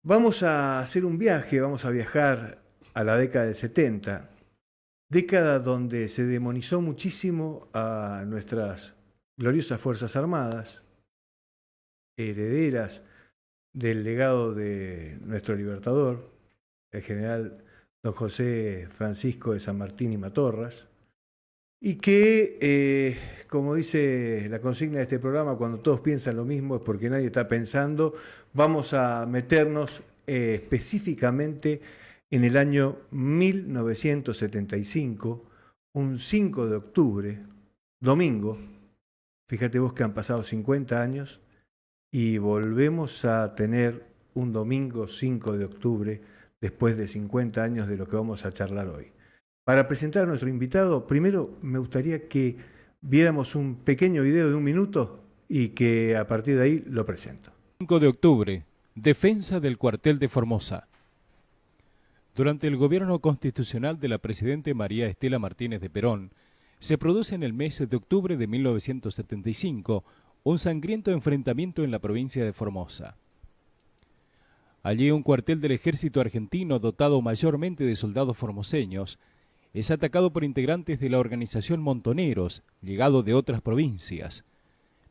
Vamos a hacer un viaje, vamos a viajar a la década del 70, década donde se demonizó muchísimo a nuestras gloriosas Fuerzas Armadas, herederas del legado de nuestro libertador, el general don José Francisco de San Martín y Matorras, y que, como dice la consigna de este programa, cuando todos piensan lo mismo es porque nadie está pensando. Vamos a meternos específicamente en el año 1975, un 5 de octubre, domingo. Fíjate vos que han pasado 50 años y volvemos a tener un domingo 5 de octubre después de 50 años de lo que vamos a charlar hoy. Para presentar a nuestro invitado, primero me gustaría que viéramos un pequeño video de 1 minuto y que a partir de ahí lo presento. 5 de octubre, defensa del cuartel de Formosa. Durante el gobierno constitucional de la presidenta María Estela Martínez de Perón, se produce en el mes de octubre de 1975 un sangriento enfrentamiento en la provincia de Formosa. Allí un cuartel del ejército argentino dotado mayormente de soldados formoseños es atacado por integrantes de la organización Montoneros, llegado de otras provincias.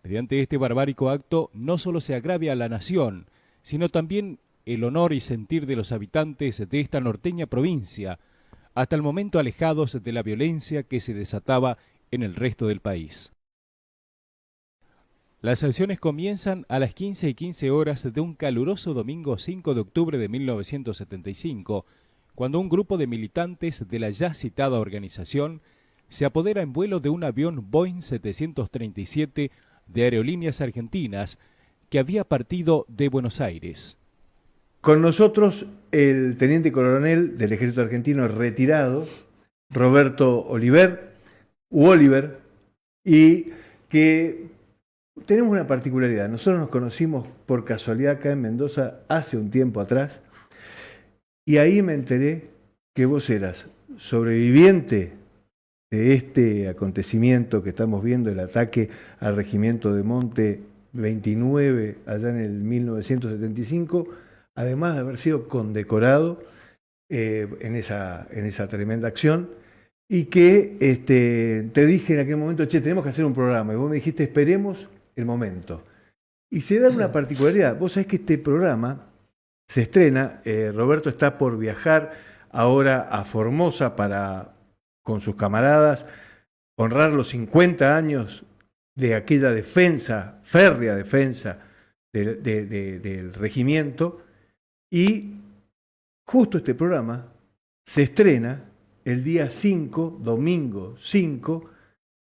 Mediante este barbárico acto no solo se agravia a la nación, sino también el honor y sentir de los habitantes de esta norteña provincia, hasta el momento alejados de la violencia que se desataba en el resto del país. Las acciones comienzan a las 15:15 de un caluroso domingo 5 de octubre de 1975, cuando un grupo de militantes de la ya citada organización se apodera en vuelo de un avión Boeing 737 de Aerolíneas Argentinas que había partido de Buenos Aires. Con nosotros el teniente coronel del ejército argentino retirado, Roberto Oliver, y que tenemos una particularidad. Nosotros nos conocimos por casualidad acá en Mendoza hace un tiempo atrás, y ahí me enteré que vos eras sobreviviente de este acontecimiento que estamos viendo, el ataque al regimiento de Monte 29 allá en el 1975, además de haber sido condecorado en esa tremenda acción, y que te dije en aquel momento, che, tenemos que hacer un programa, y vos me dijiste, esperemos el momento. Y se da una particularidad, vos sabés que este programa se estrena, Roberto está por viajar ahora a Formosa para, con sus camaradas, honrar los 50 años de aquella defensa, férrea defensa del regimiento, y justo este programa se estrena el día 5, domingo 5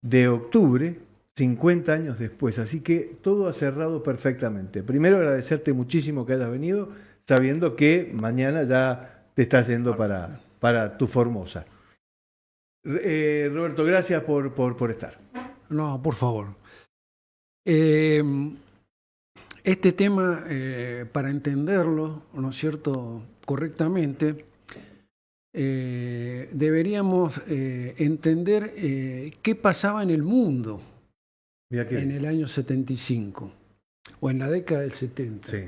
de octubre, 50 años después. Así que todo ha cerrado perfectamente. Primero agradecerte muchísimo que hayas venido, sabiendo que mañana ya te estás yendo para tu Formosa. Roberto, gracias por estar. No, por favor. Este tema, para entenderlo, ¿no es cierto?, correctamente, deberíamos entender qué pasaba en el mundo en el año 75 o en la década del 70. Sí.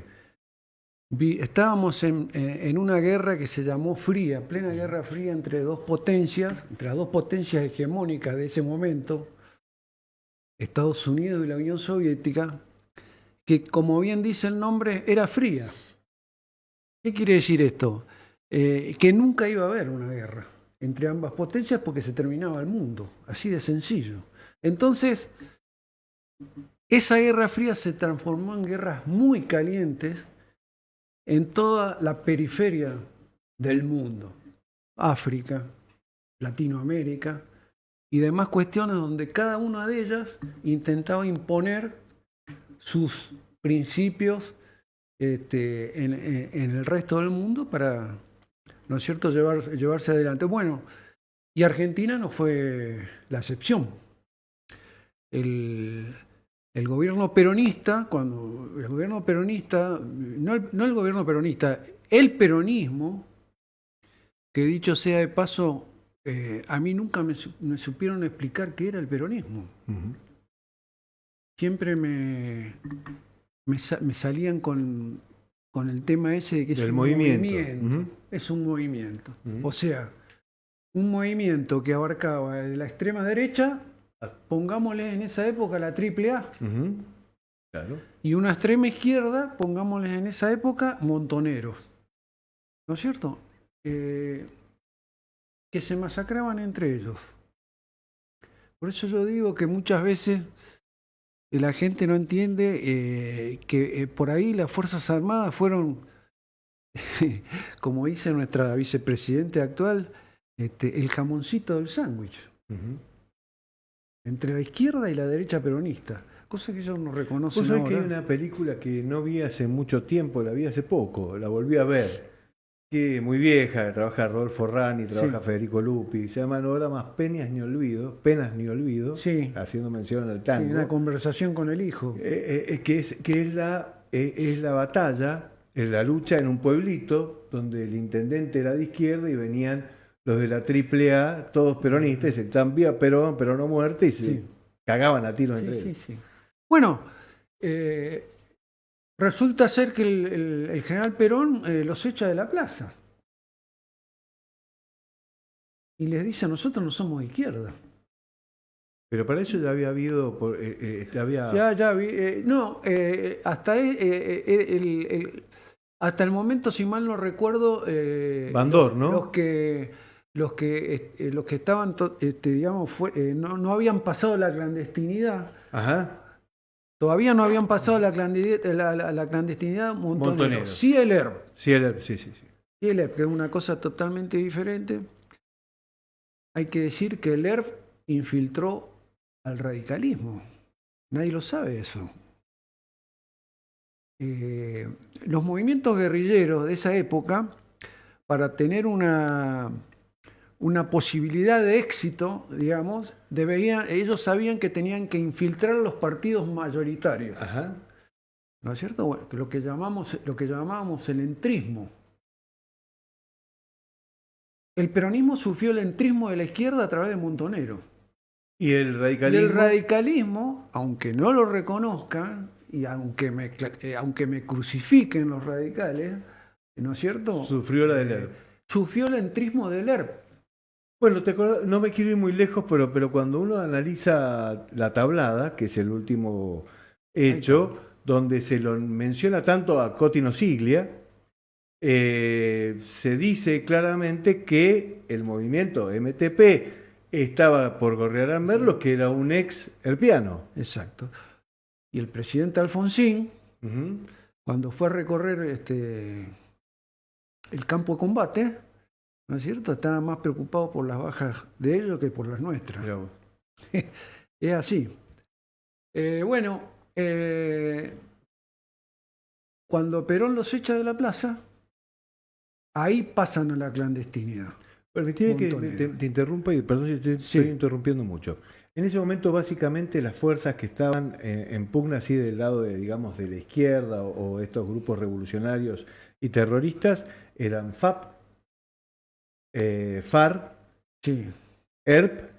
Estábamos en una guerra que se llamó fría, plena guerra fría entre dos potencias, entre las dos potencias hegemónicas de ese momento, Estados Unidos y la Unión Soviética, que, como bien dice el nombre, era fría. ¿Qué quiere decir esto? Que nunca iba a haber una guerra entre ambas potencias porque se terminaba el mundo, así de sencillo. Entonces, esa guerra fría se transformó en guerras muy calientes en toda la periferia del mundo, África, Latinoamérica y demás cuestiones donde cada una de ellas intentaba imponer sus principios en el resto del mundo para, ¿no es cierto?, llevarse adelante. Bueno, y Argentina no fue la excepción. El gobierno peronista, el peronismo, que dicho sea de paso, a mí nunca me supieron explicar qué era el peronismo. Siempre me salían con con el tema ese de que es Del un movimiento. movimiento. Es un movimiento. Ujú. O sea, un movimiento que abarcaba de la extrema derecha, pongámosle en esa época la AAA, Ujú. Claro. y una extrema izquierda, pongámosle en esa época montoneros. ¿No es cierto? Que se masacraban entre ellos. Por eso yo digo que muchas veces la gente no entiende que por ahí las Fuerzas Armadas fueron, como dice nuestra vicepresidenta actual, el jamoncito del sándwich Ujú. entre la izquierda y la derecha peronista, cosa que ellos no reconocen Vos sabés que hay ahora. una película que no vi hace mucho tiempo, la vi hace poco, la volví a ver, que es muy vieja, trabaja Rodolfo Rani, trabaja Sí. Federico Lupi, se llama No habrá más penas ni olvido, Sí. haciendo mención al Sí, tango. una conversación con el hijo. Que es la batalla, la lucha en un pueblito donde el intendente era de izquierda y venían los de la AAA, todos peronistas, y se decían viva Perón, Perón no muerte, y se Sí. cagaban a tiros Sí, entre sí, ellos. sí. Bueno, resulta ser que el general Perón los echa de la plaza. Y les dice, nosotros no somos de izquierda. Pero para eso ya había habido, Ya vi. No, hasta el momento, si mal no recuerdo, Bandor, ¿no? los que estaban, digamos, no habían pasado la clandestinidad. Ajá. Todavía no habían pasado la clandestinidad montoneros. Montoneros. Sí el ERP. Sí, sí. Y el ERP, que es una cosa totalmente diferente. Hay que decir que el ERP infiltró al radicalismo. Nadie lo sabe eso. Los movimientos guerrilleros de esa época, para tener una posibilidad de éxito, digamos, ellos sabían que tenían que infiltrar los partidos mayoritarios. Ajá. ¿No es cierto? Bueno, lo que llamábamos el entrismo. El peronismo sufrió el entrismo de la izquierda a través de Montonero. Y el Y radicalismo. el radicalismo, aunque no lo reconozcan, y aunque me crucifiquen los radicales, ¿no es cierto? Sufrió la del ERP. Sufrió el entrismo del ERP. Bueno, te acordás, no me quiero ir muy lejos, pero cuando uno analiza la tablada, que es el último hecho, donde se lo menciona tanto a Cotino Siglia, se dice claramente que el movimiento MTP estaba por gorrear a Merlos, que era un ex erpiano. Exacto. Y el presidente Alfonsín, Ujú. cuando fue a recorrer el campo de combate, ¿no es cierto? Estaba más preocupado por las bajas de ellos que por las nuestras. Mirá vos. Es así. Cuando Perón los echa de la plaza, ahí pasan a la clandestinidad. Permitime que Montonero. te interrumpa y perdón si Sí. estoy interrumpiendo mucho. En ese momento, básicamente, las fuerzas que estaban en pugna así del lado de, digamos, de la izquierda o estos grupos revolucionarios y terroristas eran FAP, FARC, Sí. ERP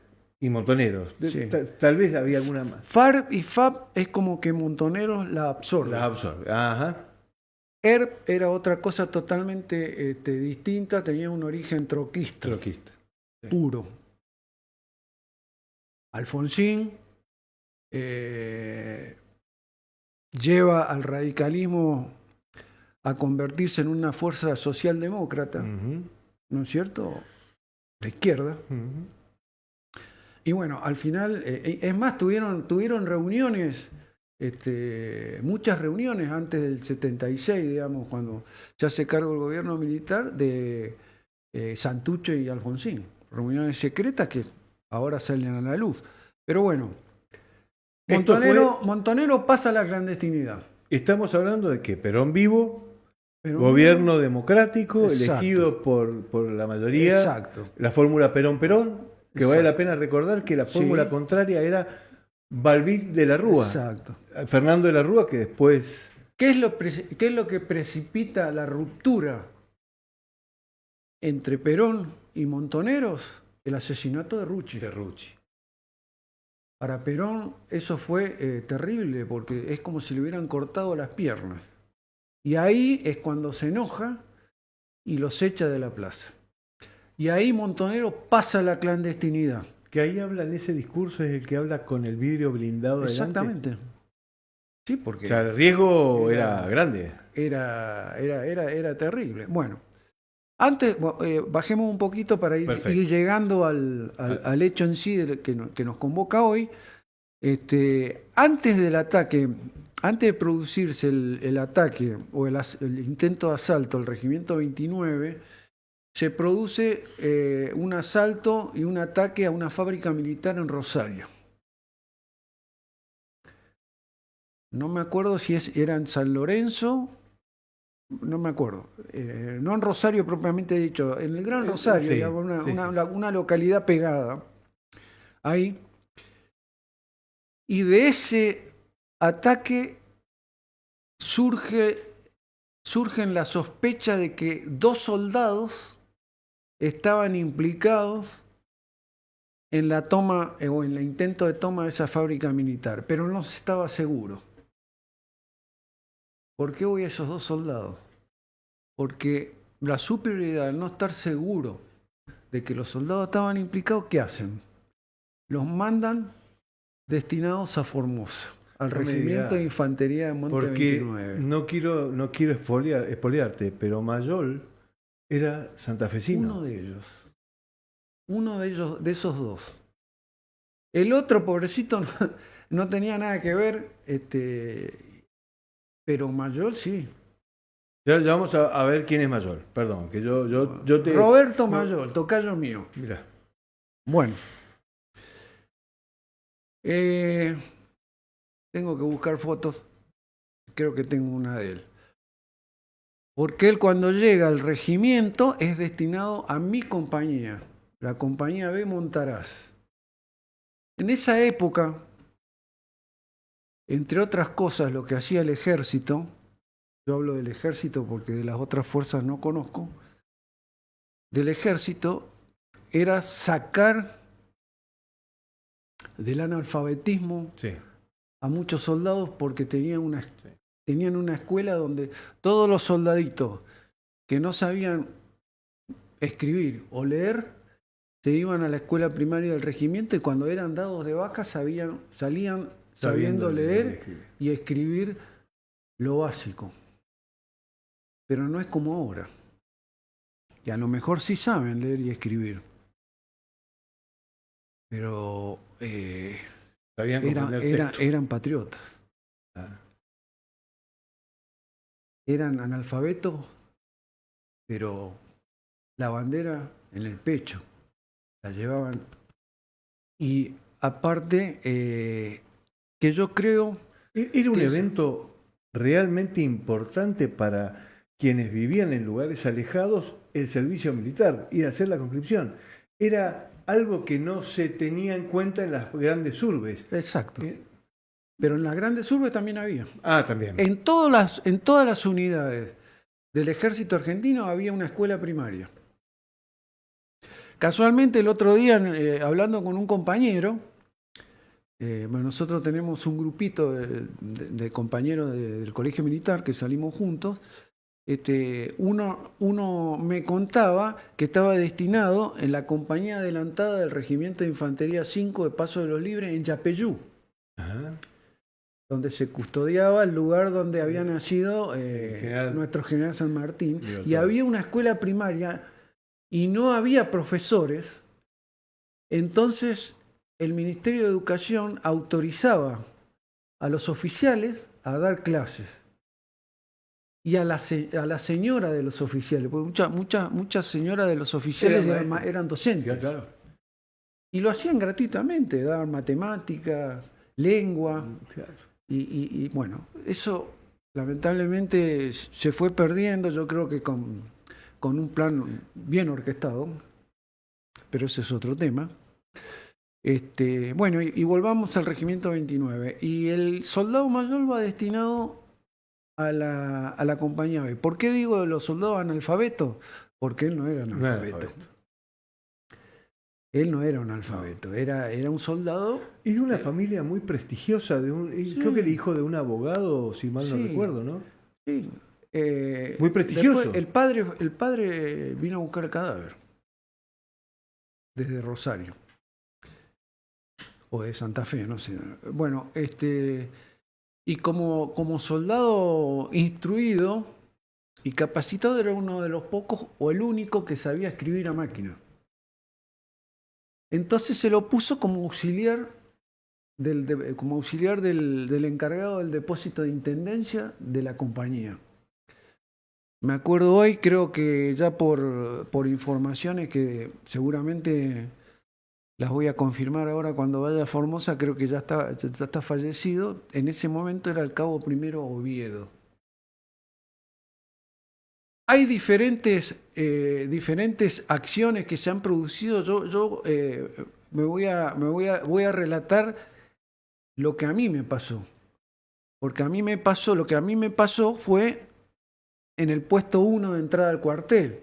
y Montoneros. Sí. Tal vez había alguna más. FARC y FAP es como que Montoneros la absorben. Las absorbe. Ajá. ERP era otra cosa totalmente distinta, tenía un origen troquista, Troquista. puro. Alfonsín lleva al radicalismo a convertirse en una fuerza socialdemócrata, Ujú, ¿no es cierto? De izquierda. ujú. Y bueno, al final, es más, tuvieron reuniones, muchas reuniones antes del 76, digamos, cuando se hace cargo el gobierno militar de Santucho y Alfonsín. Reuniones secretas que ahora salen a la luz. Pero bueno, Esto Montonero pasa a la clandestinidad. Estamos hablando de que Perón vivo, Pero gobierno democrático, Exacto. elegido por la mayoría. Exacto. La fórmula Perón-Perón, que Exacto. vale la pena recordar que la fórmula Sí. contraria era Balbín de la Rúa. Exacto. Fernando de la Rúa, que después... ¿Qué es lo que precipita la ruptura entre Perón y Montoneros? El asesinato de Rucci. Para Perón eso fue terrible porque es como si le hubieran cortado las piernas. Y ahí es cuando se enoja y los echa de la plaza. Y ahí Montonero pasa a la clandestinidad. Que ahí habla, en ese discurso, es el que habla con el vidrio blindado delante. Exactamente. Sí, porque O sea, el riesgo era grande. era terrible. Bueno, antes, bajemos un poquito para ir llegando al hecho en sí que nos convoca hoy. Antes del ataque, antes de producirse el ataque o el intento de asalto al Regimiento 29, se produce un asalto y un ataque a una fábrica militar en Rosario. No me acuerdo si era en San Lorenzo, no me acuerdo. No en Rosario propiamente dicho, en el Gran Rosario, sí, digamos, sí. Una localidad pegada. Ahí. Y de ese ataque surgen la sospecha de que 2 soldados estaban implicados en la toma o en el intento de toma de esa fábrica militar, pero no se estaba seguro. ¿Por qué voy a esos 2 soldados? Porque la superioridad, al no estar seguro de que los soldados estaban implicados, ¿qué hacen? Los mandan destinados a Formosa, al Regimiento de Infantería de Monte porque 29. No quiero espolearte, pero Mayol era santafesino. Uno de ellos, de esos 2. El otro, pobrecito, no tenía nada que ver, pero Mayol sí. Ya vamos a ver quién es Mayol. Perdón, que yo te... Roberto Mayol, tocayo mío. Mira. Bueno. Tengo que buscar fotos. Creo que tengo una de él. Porque él cuando llega al regimiento es destinado a mi compañía, la compañía B Montaraz. En esa época, entre otras cosas, lo que hacía el ejército, yo hablo del ejército porque de las otras fuerzas no conozco, del ejército era sacar del analfabetismo a muchos soldados porque tenían una escuela donde todos los soldaditos que no sabían escribir o leer se iban a la escuela primaria del regimiento y cuando eran dados de baja salían sabiendo leer y escribir lo básico. Pero no es como ahora. Y a lo mejor sí saben leer y escribir. Pero eran patriotas. Eran analfabetos, pero la bandera en el pecho la llevaban. Y aparte, que yo creo... Era un evento realmente importante para quienes vivían en lugares alejados, el servicio militar, ir a hacer la conscripción. Era algo que no se tenía en cuenta en las grandes urbes. Exacto. Pero en las grandes urbes también había. Ah, también. En todas las unidades del ejército argentino había una escuela primaria. Casualmente el otro día, hablando con un compañero, nosotros tenemos un grupito de compañeros del colegio militar que salimos juntos. Uno me contaba que estaba destinado en la compañía adelantada del Regimiento de Infantería 5 de Paso de los Libres en Yapeyú, donde se custodiaba el lugar donde había nacido nuestro general San Martín. Y había una escuela primaria y no había profesores. Entonces el Ministerio de Educación autorizaba a los oficiales a dar clases. Y a la señora de los oficiales, porque muchas señoras de los oficiales eran docentes. Sí, claro. Y lo hacían gratuitamente, daban matemática, lengua. Claro. Y bueno, eso lamentablemente se fue perdiendo, yo creo que con un plan bien orquestado, pero ese es otro tema. Bueno, y volvamos al Regimiento 29. Y el soldado mayor va destinado a la compañía B. ¿Por qué digo de los soldados analfabetos? Porque él no era analfabeto. Él no era un analfabeto, era un soldado. Y de una familia muy prestigiosa, creo que el hijo de un abogado, si mal no recuerdo, ¿no? Sí. Muy prestigioso. Después, el padre vino a buscar el cadáver desde Rosario o de Santa Fe, no sé. Bueno, y como soldado instruido y capacitado, era uno de los pocos o el único que sabía escribir a máquina. Entonces se lo puso como auxiliar del encargado del depósito de intendencia de la compañía. Me acuerdo hoy, creo que ya por informaciones que seguramente las voy a confirmar ahora cuando vaya a Formosa, creo que ya está fallecido. En ese momento era el cabo primero Oviedo. Hay diferentes acciones que se han producido. Yo voy a relatar lo que a mí me pasó. Porque lo que a mí me pasó fue en el puesto 1 de entrada al cuartel.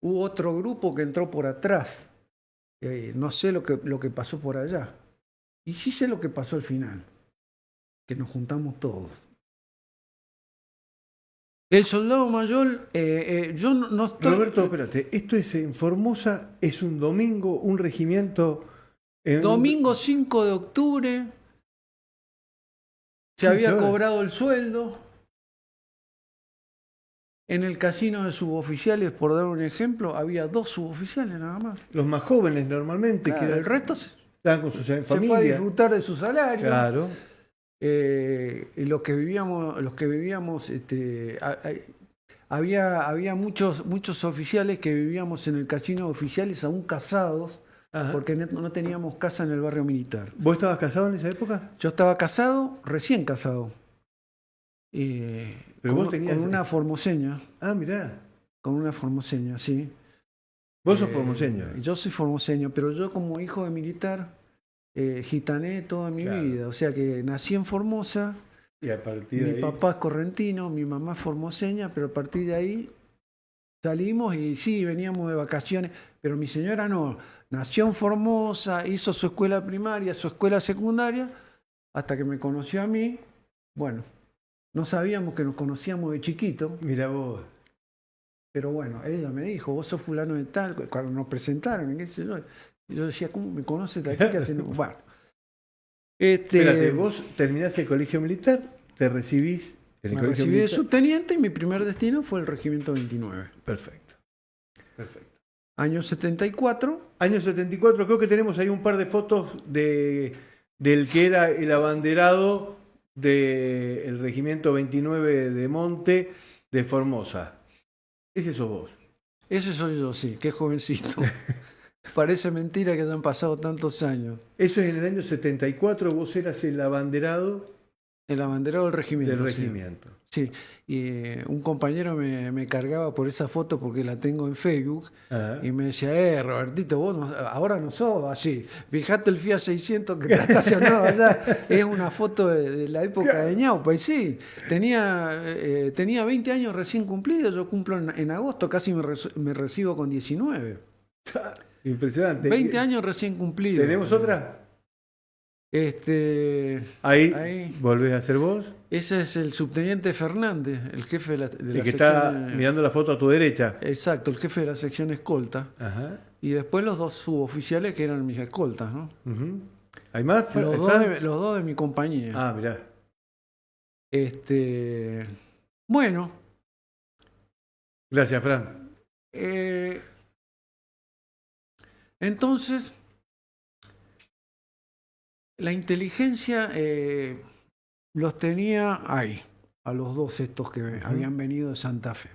Hubo otro grupo que entró por atrás. No sé lo que pasó por allá. Y sí sé lo que pasó al final. Que nos juntamos todos. El soldado mayor, yo no estoy... Roberto, espérate, esto es en Formosa, es un domingo, un regimiento... Domingo 5 de octubre, se había cobrado el sueldo. En el casino de suboficiales, por dar un ejemplo, había 2 suboficiales nada más. Los más jóvenes normalmente, Claro, el resto estaban con sus familias. Se fue a disfrutar de su salario. Claro. Y los que vivíamos, había muchos oficiales que vivíamos en el casino de oficiales aún casados. Ajá. Porque no teníamos casa en el barrio militar. ¿Vos estabas casado en esa época? Yo estaba casado, recién casado. Pero vos tenías... Con una formoseña. Ah, mirá. Con una formoseña, sí. ¿Vos sos formoseño? Yo soy formoseño, pero yo como hijo de militar gitané toda mi vida. O sea que nací en Formosa. Y a partir de mi papá es correntino, mi mamá es formoseña, pero a partir de ahí salimos y sí, veníamos de vacaciones. Pero mi señora no. Nació en Formosa, hizo su escuela primaria, su escuela secundaria, hasta que me conoció a mí. Bueno, no sabíamos que nos conocíamos de chiquito. Mira vos. Pero bueno, ella me dijo, vos sos fulano de tal, cuando nos presentaron, qué sé yo. Y yo decía, ¿cómo me conoce esta chica? Bueno. Espérate, vos terminás el colegio militar, te recibís en el colegio recibí militar. de subteniente y mi primer destino fue el Regimiento 29. Perfecto. Perfecto. Año 74. Año 74, creo que tenemos ahí un par de fotos del que era el abanderado del Regimiento 29 de Monte de Formosa. Ese sos vos. Ese soy yo, sí, qué jovencito. Parece mentira que hayan pasado tantos años. Eso es en el año 74, vos eras el abanderado. El abanderado del regimiento. Del regimiento. Sí, y un compañero me cargaba por esa foto porque la tengo en Facebook. Ajá. Y me decía, Robertito, vos ahora no sos así. Fijate el Fiat 600 que está estacionado allá. Es una foto de la época de Ñaupa. Y sí, tenía 20 años recién cumplidos. Yo cumplo en agosto, casi me recibo con 19. Impresionante. 20 años recién cumplidos. ¿Tenemos otra? Ahí volvés a ser vos. Ese es el subteniente Fernández, el jefe de la el que está mirando la foto a tu derecha. Exacto, el jefe de la sección escolta. Ajá. Y después los 2 suboficiales que eran mis escoltas, ¿no? Uh-huh. ¿Hay más? Los dos de mi compañía. Ah, mirá. Bueno. Gracias, Fran. Entonces, la inteligencia los tenía ahí, a los 2 estos que habían venido de Santa Fe.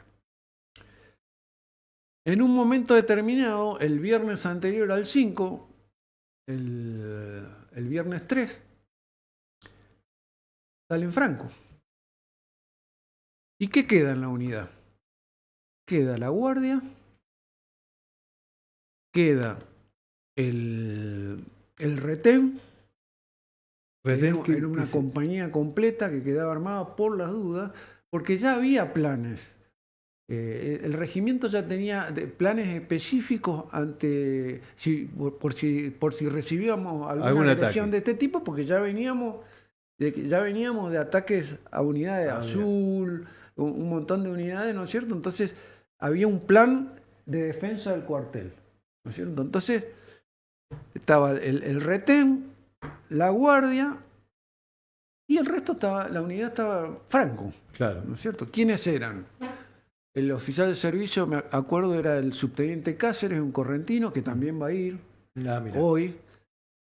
En un momento determinado, el viernes anterior al 5, el viernes 3, salen Franco. ¿Y qué queda en la unidad? Queda la guardia, queda el retén. Era una compañía completa que quedaba armada por las dudas, porque ya había planes. El regimiento ya tenía planes específicos por si recibíamos alguna agresión de este tipo, porque ya veníamos de ataques a unidades azul, un montón de unidades, ¿no es cierto? Entonces había un plan de defensa del cuartel, ¿no es cierto? Entonces estaba el retén, la guardia y el resto estaba, la unidad estaba Franco, Claro. ¿no es cierto? ¿Quiénes eran? El oficial de servicio, me acuerdo, era el subteniente Cáceres, un correntino que también va a ir Ah, mira. hoy,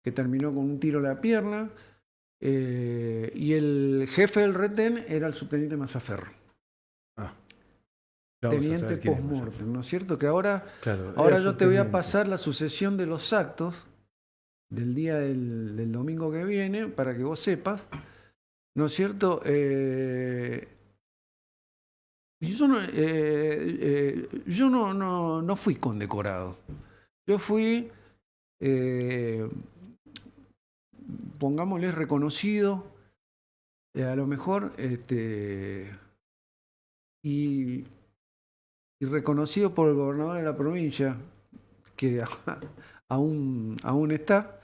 que terminó con un tiro en la pierna. Y el jefe del retén era el subteniente Mazzaferro, Ah. Vamos a teniente saber quién es post-mortem, ¿no es cierto? Que ahora Claro, yo era te voy a subteniente. pasar la sucesión de los actos del día del domingo que viene, para que vos sepas, ¿no es cierto? Yo no fui condecorado. Yo fui, pongámosle, reconocido, a lo mejor, y reconocido por el gobernador de la provincia, que aún está,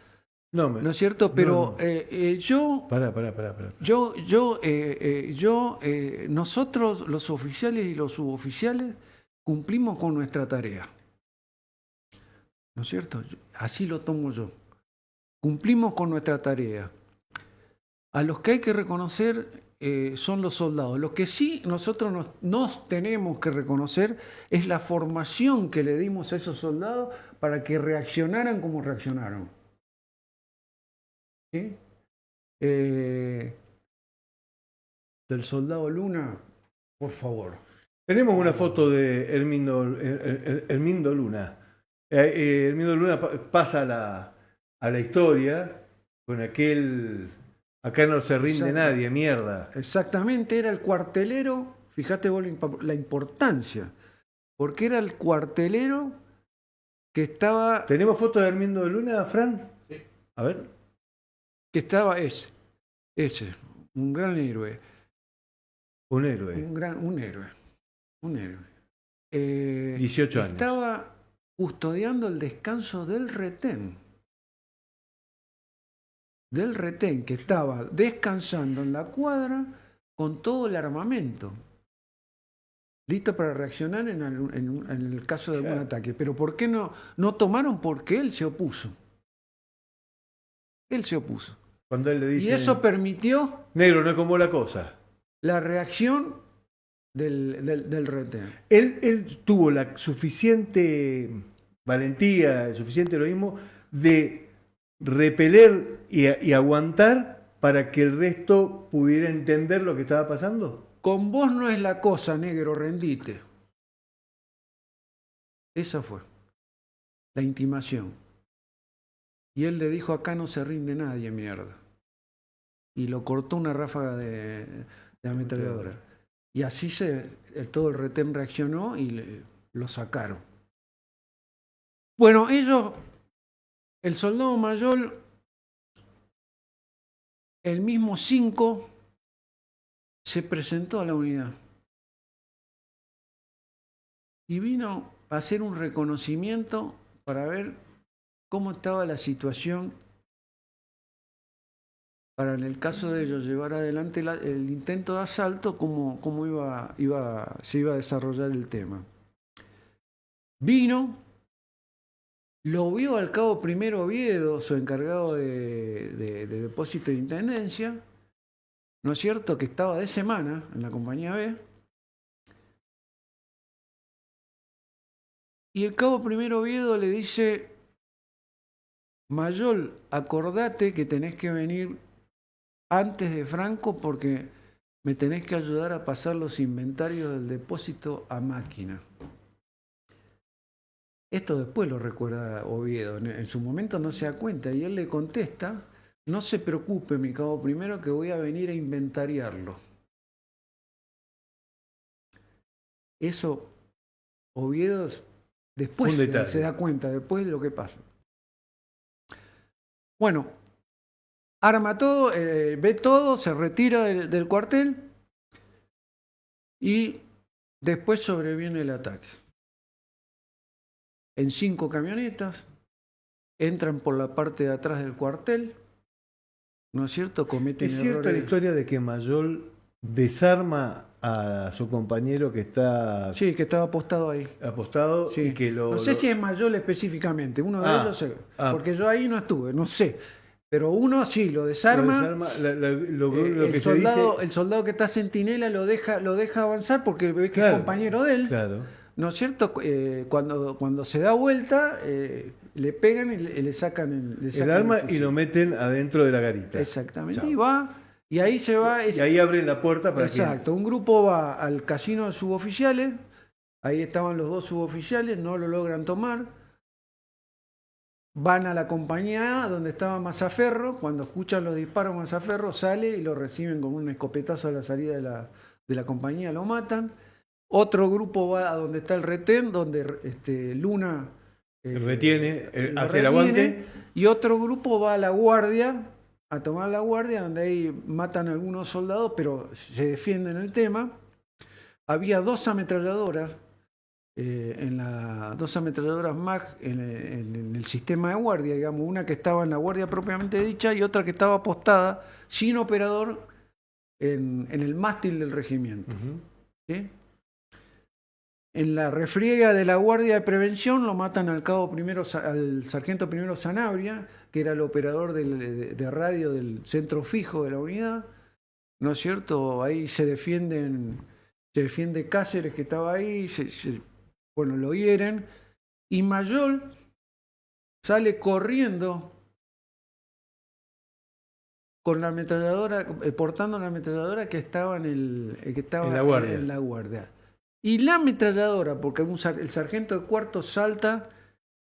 No, ¿no es cierto? Pero yo Pará. nosotros, los oficiales y los suboficiales, cumplimos con nuestra tarea. ¿No es cierto? Así lo tomo yo. Cumplimos con nuestra tarea. A los que hay que reconocer son los soldados. Lo que sí nosotros nos tenemos que reconocer es la formación que le dimos a esos soldados para que reaccionaran como reaccionaron. ¿Sí? Del soldado Luna, por favor. Tenemos una foto de Hermindo Luna. Hermindo Luna pasa a la historia con aquel... Acá no se rinde Exacto. nadie, mierda. Exactamente, era el cuartelero, fíjate vos la importancia, porque era el cuartelero que estaba... ¿Tenemos foto de Hermindo Luna, Fran? Sí. A ver. Que estaba ese, un gran héroe. Un héroe. Un héroe. 18 años. Estaba custodiando el descanso del retén. Que estaba descansando en la cuadra con todo el armamento. Listo para reaccionar en el caso de algún ataque. Pero ¿por qué no tomaron? Porque él se opuso. Cuando él le dice... Y eso permitió Negro, no es como la cosa. la reacción del retén. Él tuvo la suficiente valentía, el suficiente heroísmo de repeler y aguantar para que el resto pudiera entender lo que estaba pasando. Con vos no es la cosa, negro, rendite. Esa fue la intimación. Y él le dijo, acá no se rinde nadie, mierda. Y lo cortó una ráfaga de ametralladora. Y así todo el retén reaccionó y lo sacaron. Bueno, el soldado mayor, el mismo 5, se presentó a la unidad. Y vino a hacer un reconocimiento para ver cómo estaba la situación para, en el caso de ellos, llevar adelante el intento de asalto, cómo se iba a desarrollar el tema. Vino, lo vio al cabo primero Oviedo, su encargado de depósito de intendencia, ¿no es cierto?, que estaba de semana en la compañía B. Y el cabo primero Oviedo le dice, Mayol, acordate que tenés que venir antes de Franco porque me tenés que ayudar a pasar los inventarios del depósito a máquina. Esto después lo recuerda Oviedo, en su momento no se da cuenta y él le contesta, no se preocupe mi cabo primero que voy a venir a inventariarlo. Eso Oviedo después se da cuenta, después de lo que pasa. Bueno, arma todo, ve todo, se retira del cuartel y después sobreviene el ataque. En 5 camionetas, entran por la parte de atrás del cuartel, ¿no es cierto? Cometen ¿Es cierta la historia de que Mayol desarma a su compañero que está Sí, que estaba apostado ahí. apostado Sí. y que No sé si es Mayol específicamente, uno de ellos, porque yo ahí no estuve, no sé. Pero uno sí, lo desarma. lo que se dice. El soldado que está centinela lo deja avanzar porque ve que es compañero de él. Claro. ¿No es cierto? Cuando se da vuelta, le pegan y le sacan El arma y lo meten adentro de la garita. Exactamente. Chao. Y va, y ahí se va. Y ahí abren la puerta para Exacto. Un grupo va al casino de suboficiales. Ahí estaban los 2 suboficiales, no lo logran tomar. Van a la compañía A, donde estaba Mazzaferro. Cuando escuchan los disparos, Mazzaferro sale y lo reciben con un escopetazo a la salida de la compañía, lo matan. Otro grupo va a donde está el retén, donde Luna retiene, hace el aguante. Y otro grupo va a la guardia, a tomar la guardia, donde ahí matan a algunos soldados, pero se defienden el tema. Había 2 ametralladoras. 2 ametralladoras MAG en el sistema de guardia, digamos, una que estaba en la guardia propiamente dicha y otra que estaba apostada sin operador en el mástil del regimiento. ¿Sí? En la refriega de la guardia de prevención lo matan al sargento primero Sanabria, que era el operador de radio del centro fijo de la unidad, ¿no es cierto? Ahí se defiende Cáceres, que estaba ahí, bueno, lo hieren, y Mayol sale corriendo con la ametralladora, portando la ametralladora que estaba en la guardia. Y la ametralladora, porque el sargento de cuarto salta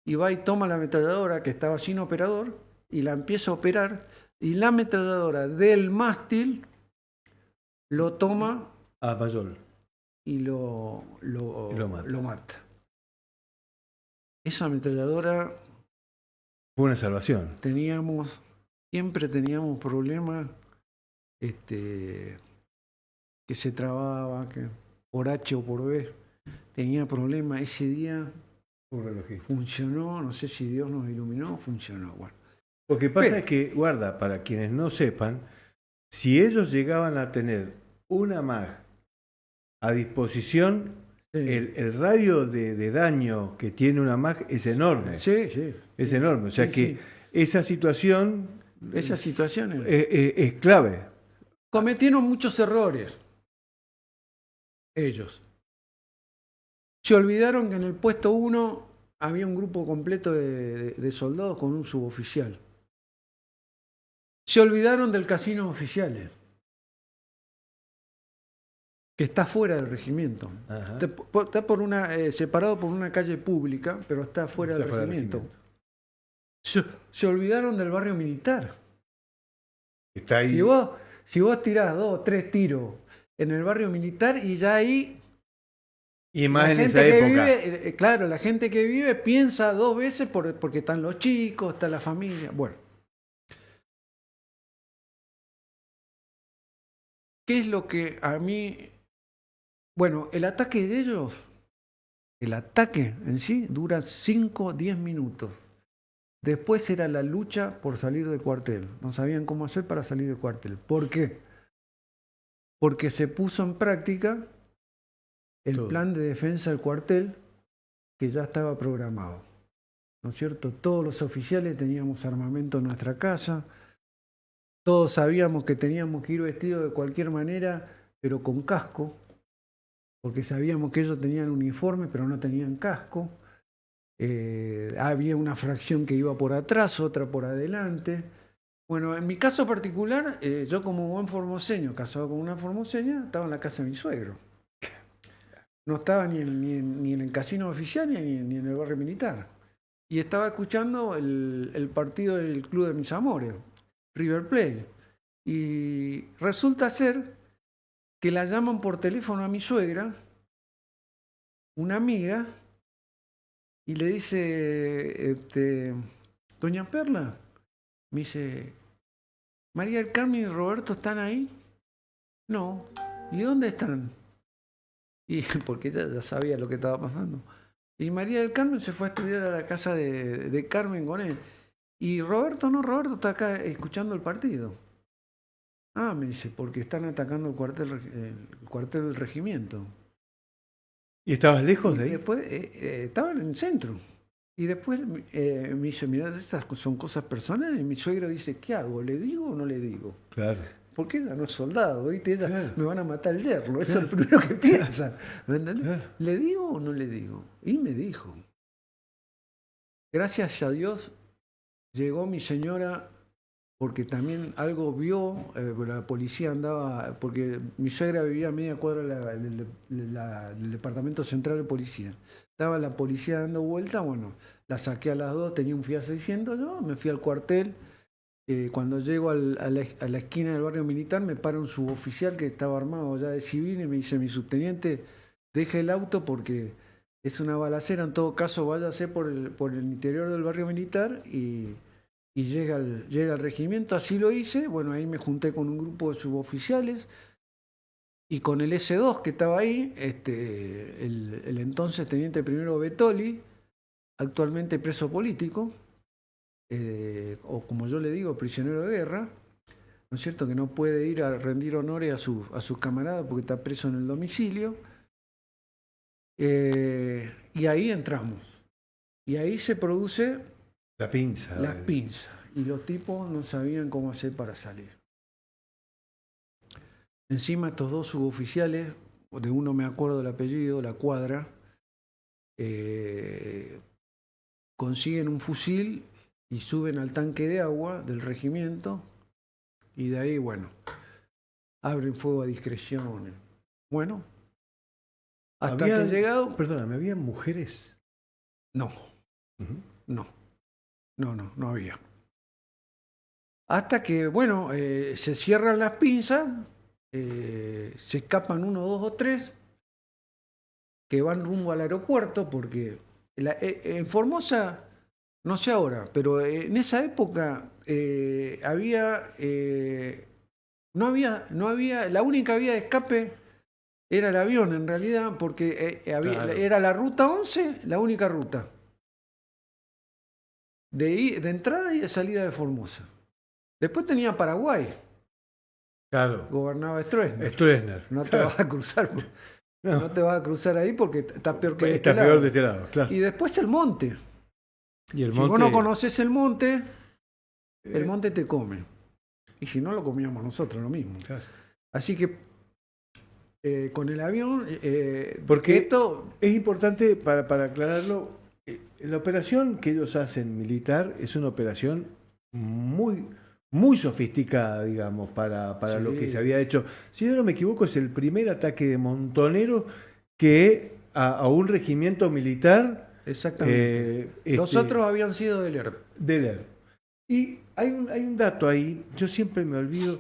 y va y toma la ametralladora que estaba sin operador y la empieza a operar, y la ametralladora del mástil lo toma a Mayol y lo mata. Esa ametralladora fue una salvación. Siempre teníamos problemas que se trababa, que por H o por B tenía problemas. Ese día funcionó, no sé si Dios nos iluminó, funcionó. Bueno. Lo que pasa es que, guarda, para quienes no sepan, si ellos llegaban a tener una MAG a disposición, el radio de daño que tiene una MAG es enorme. Sí, sí. Es enorme. O sea que esa situación es clave. Cometieron muchos errores. Ellos. Se olvidaron que en el puesto 1 había un grupo completo de soldados con un suboficial. Se olvidaron del casino oficiales, que está fuera del regimiento. Está separado por una calle pública, pero está fuera del regimiento. Se olvidaron del barrio militar. Está ahí. Si vos tirás 2 o 3 tiros en el barrio militar y ya ahí... Y más en esa época. Claro, la gente que vive piensa 2 veces porque están los chicos, está la familia. Bueno. ¿Qué es lo que a mí... Bueno, el ataque de ellos, el ataque en sí, dura 5 o 10 minutos. Después era la lucha por salir del cuartel. No sabían cómo hacer para salir del cuartel. ¿Por qué? Porque se puso en práctica el plan de defensa del cuartel que ya estaba programado. ¿No es cierto? Todos los oficiales teníamos armamento en nuestra casa. Todos sabíamos que teníamos que ir vestidos de cualquier manera, pero con casco. Porque sabíamos que ellos tenían uniforme, pero no tenían casco. Había una fracción que iba por atrás, otra por adelante. Bueno, en mi caso particular, yo como buen formoseño, casado con una formoseña, estaba en la casa de mi suegro. No estaba ni en el casino oficial ni en el barrio militar. Y estaba escuchando el partido del club de mis amores, River Plate. Y resulta ser que la llaman por teléfono a mi suegra, una amiga, y le dice, doña Perla, me dice, ¿María del Carmen y Roberto están ahí? No. ¿Y dónde están? Y porque ella ya sabía lo que estaba pasando. Y María del Carmen se fue a estudiar a la casa de Carmen con él. Y Roberto está acá escuchando el partido. Ah, me dice, porque están atacando el cuartel del regimiento. ¿Y estabas lejos Y de ahí? después estaban en el centro. Y después me dice, mirá, estas son cosas personales. Y mi suegro dice, ¿qué hago? ¿Le digo o no le digo? Claro. Porque ella no es soldado, ¿viste? Ella, Claro. me van a matar el yerno. Eso es lo primero que piensa. ¿Me entendés? Claro. ¿Le digo o no le digo? Y me dijo. Gracias a Dios llegó mi señora, porque también algo vio, la policía andaba, porque mi suegra vivía a media cuadra del Departamento Central de Policía. Estaba la policía dando vuelta, bueno, la saqué a las 2, tenía un Fiat 600, yo me fui al cuartel. Cuando llego a la esquina del barrio militar, me para un suboficial que estaba armado ya de civil y me dice, mi subteniente, deje el auto porque es una balacera, en todo caso váyase por el interior del barrio militar y llega al regimiento. Así lo hice. Bueno, ahí me junté con un grupo de suboficiales y con el S2 que estaba ahí, el entonces teniente primero Betoli, actualmente preso político, o como yo le digo, prisionero de guerra, ¿no es cierto? Que no puede ir a rendir honores a sus camaradas porque está preso en el domicilio. Y ahí entramos. Y ahí se produce La pinza. las pinzas. Y los tipos no sabían cómo hacer para salir. Encima estos dos suboficiales, de uno me acuerdo el apellido, La Cuadra, consiguen un fusil y suben al tanque de agua del regimiento y de ahí, bueno, abren fuego a discreción. Bueno, hasta que llegado... Perdóname, ¿había mujeres? No, no había. Hasta que, bueno, se cierran las pinzas, se escapan 1, 2 o 3 que van rumbo al aeropuerto, porque en Formosa, no sé ahora, pero en esa época no había, la única vía de escape era el avión en realidad, porque Claro. era la ruta 11, la única ruta de entrada y de salida de Formosa. Después tenía Paraguay. Claro. Gobernaba Stroessner. Stroessner. No te vas a cruzar. No te vas a cruzar ahí porque está peor que de Está este peor lado. de este lado, claro. Y después el monte. Y el Si monte. vos no conoces el monte te come. Y si no, lo comíamos nosotros, lo mismo. Claro. Así que con el avión... Porque esto... es importante, para aclararlo, la operación que ellos hacen militar es una operación muy, muy sofisticada, digamos, para Sí. lo que se había hecho. Si yo no me equivoco, es el primer ataque de montoneros que a un regimiento militar... Exactamente. Los otros habían sido del ERP. Del ERP. Y hay un dato ahí, yo siempre me olvido.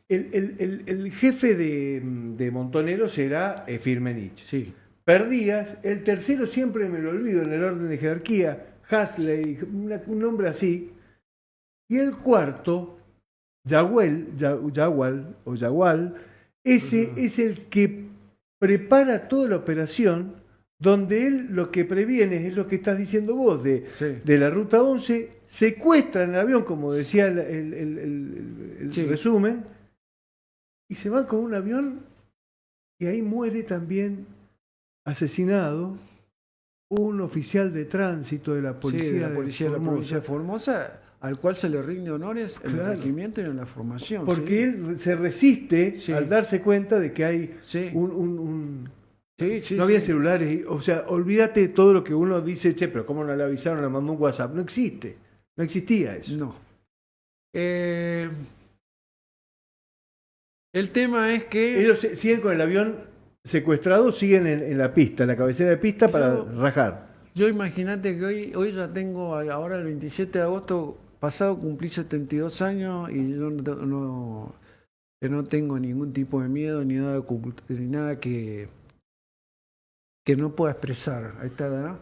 El jefe de montoneros era Firmenich. Sí. Perdías, el tercero siempre me lo olvido en el orden de jerarquía, Hasley, un nombre así. Y el cuarto, Yagual, ese es el que prepara toda la operación, donde él lo que previene es lo que estás diciendo vos, de la ruta 11, secuestran el avión, como decía el resumen, y se van con un avión y ahí muere también asesinado un oficial de tránsito de la policía, de la provincia de Formosa, al cual se le rinde honores en el regimiento y en la formación. Porque él se resiste al darse cuenta de que hay no había celulares, o sea, olvídate de todo lo que uno dice, che, pero ¿cómo no le avisaron? Le mandó un WhatsApp. No existe, no existía eso. No. El tema es que... Ellos siguen con el avión secuestrado, siguen en la pista, en la cabecera de pista para rajar. Yo imagínate que hoy ya tengo, ahora el 27 de agosto pasado cumplí 72 años y yo no tengo ningún tipo de miedo ni nada que no pueda expresar a esta edad.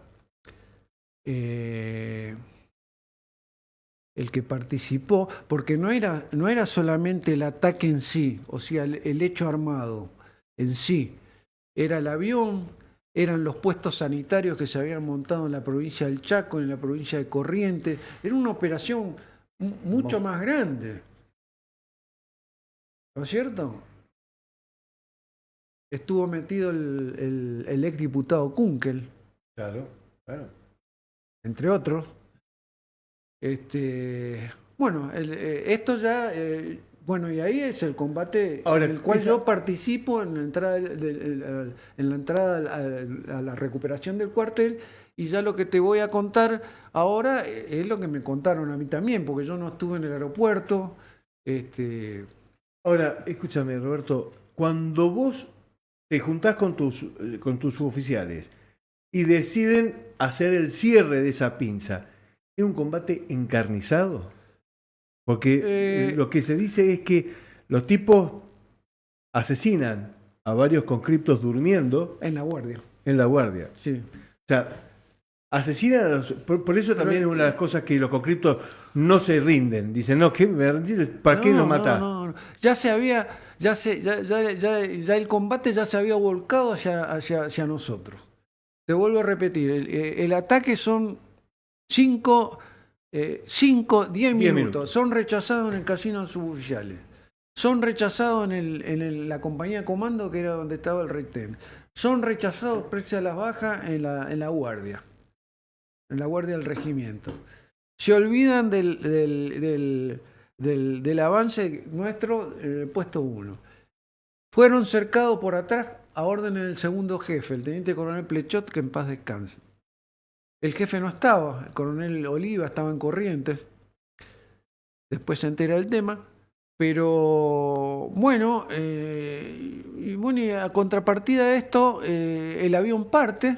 El que participó, porque no era solamente el ataque en sí, o sea, el hecho armado en sí, era el avión, eran los puestos sanitarios que se habían montado en la provincia del Chaco, en la provincia de Corrientes, era una operación mucho más grande. ¿no es cierto? Estuvo metido el exdiputado Kunkel, Claro, claro. entre otros. Bueno, esto ya, bueno, y ahí es el combate Ahora, en el cual esa- yo participo en la entrada, en la entrada a la recuperación del cuartel, y ya lo que te voy a contar ahora es lo que me contaron a mí también, porque yo no estuve en el aeropuerto. Ahora, escúchame, Roberto, cuando vos te juntás con tus suboficiales y deciden hacer el cierre de esa pinza, ¿es un combate encarnizado? Porque lo que se dice es que los tipos asesinan a varios conscriptos durmiendo En la guardia, en la guardia. sí. O sea, asesinan a los... Por eso también es una de las cosas que los conscriptos no se rinden. Dicen, no, ¿qué me rendí? ¿Para qué los matás? No. Ya se había, ya el combate ya se había volcado hacia nosotros. Te vuelvo a repetir, el ataque son 10 minutos. Son rechazados en el casino de suboficiales. Son rechazados en la compañía de comando, que era donde estaba el retén. Son rechazados pese a las bajas en la guardia del regimiento. Se olvidan del avance nuestro en el puesto 1. Fueron cercados por atrás a órdenes del segundo jefe, el teniente coronel Plechot, que en paz descanse. El jefe no estaba, el coronel Oliva estaba en Corrientes. Después se entera del tema. Pero bueno, y a contrapartida de esto, el avión parte.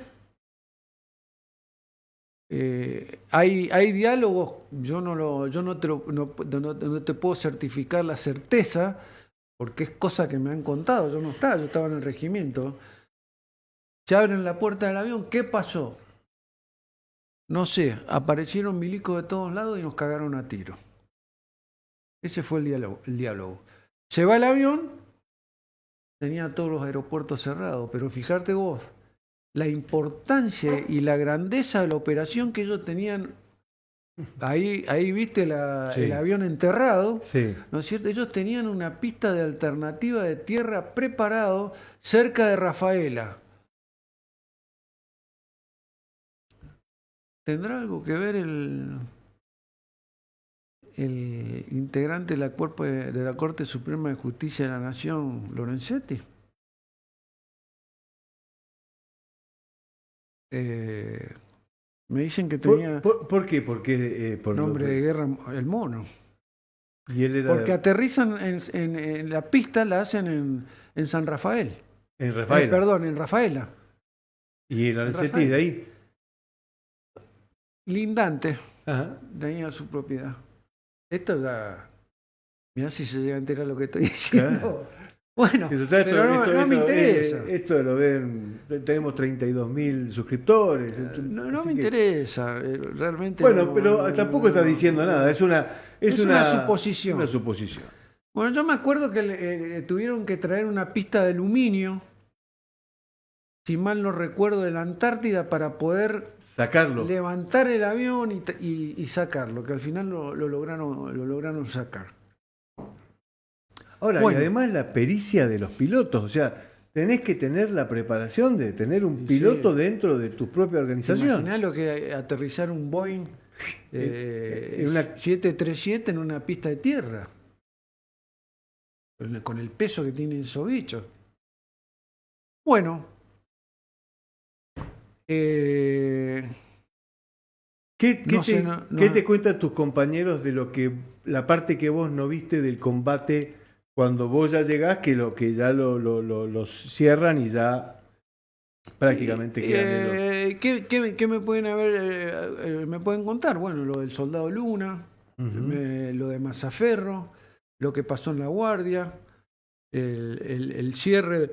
Hay diálogos, yo no te puedo certificar la certeza, porque es cosa que me han contado, yo estaba en el regimiento. Se abren la puerta del avión, ¿qué pasó? No sé, aparecieron milicos de todos lados y nos cagaron a tiro. Ese fue el diálogo. Se va el avión, tenía todos los aeropuertos cerrados, pero fíjate vos, la importancia y la grandeza de la operación que ellos tenían. Ahí viste el avión enterrado, Sí. ¿no es cierto? Ellos tenían una pista de alternativa de tierra preparado cerca de Rafaela. ¿Tendrá algo que ver el integrante de la Corte Suprema de Justicia de la Nación, Lorenzetti? Me dicen que tenía ¿Por qué? Porque por nombre de guerra, el mono. Y él era Porque aterrizan en la pista, la hacen en San Rafael. en Rafaela. Perdón, en Rafaela. Y el Lorenzetti es de ahí. Lindante, Ajá. tenía su propiedad. Esto ya... Mirá si se llega a enterar lo que estoy diciendo. Claro. Bueno, Sí, pero no me interesa. Esto lo ven, tenemos 32.000 suscriptores. No así me que- interesa, realmente. Bueno, no, pero tampoco estás diciendo nada, es una suposición. Una suposición. Bueno, yo me acuerdo que tuvieron que traer una pista de aluminio, si mal no recuerdo, de la Antártida para poder Sacarlo. levantar el avión y sacarlo, que al final lo lograron sacar. Ahora, Bueno. y además la pericia de los pilotos, o sea, tenés que tener la preparación de tener un piloto dentro de tu propia organización. Imaginá lo que aterrizar un Boeing en una- 737 en una pista de tierra, con el peso que tienen esos bichos. Bueno, ¿Qué te cuentan tus compañeros de la parte que vos no viste del combate cuando vos ya llegás, que ya los cierran y ya prácticamente quedan ¿Qué me pueden me pueden contar? Bueno, lo del soldado Luna, lo de Mazzaferro, lo que pasó en la guardia, el cierre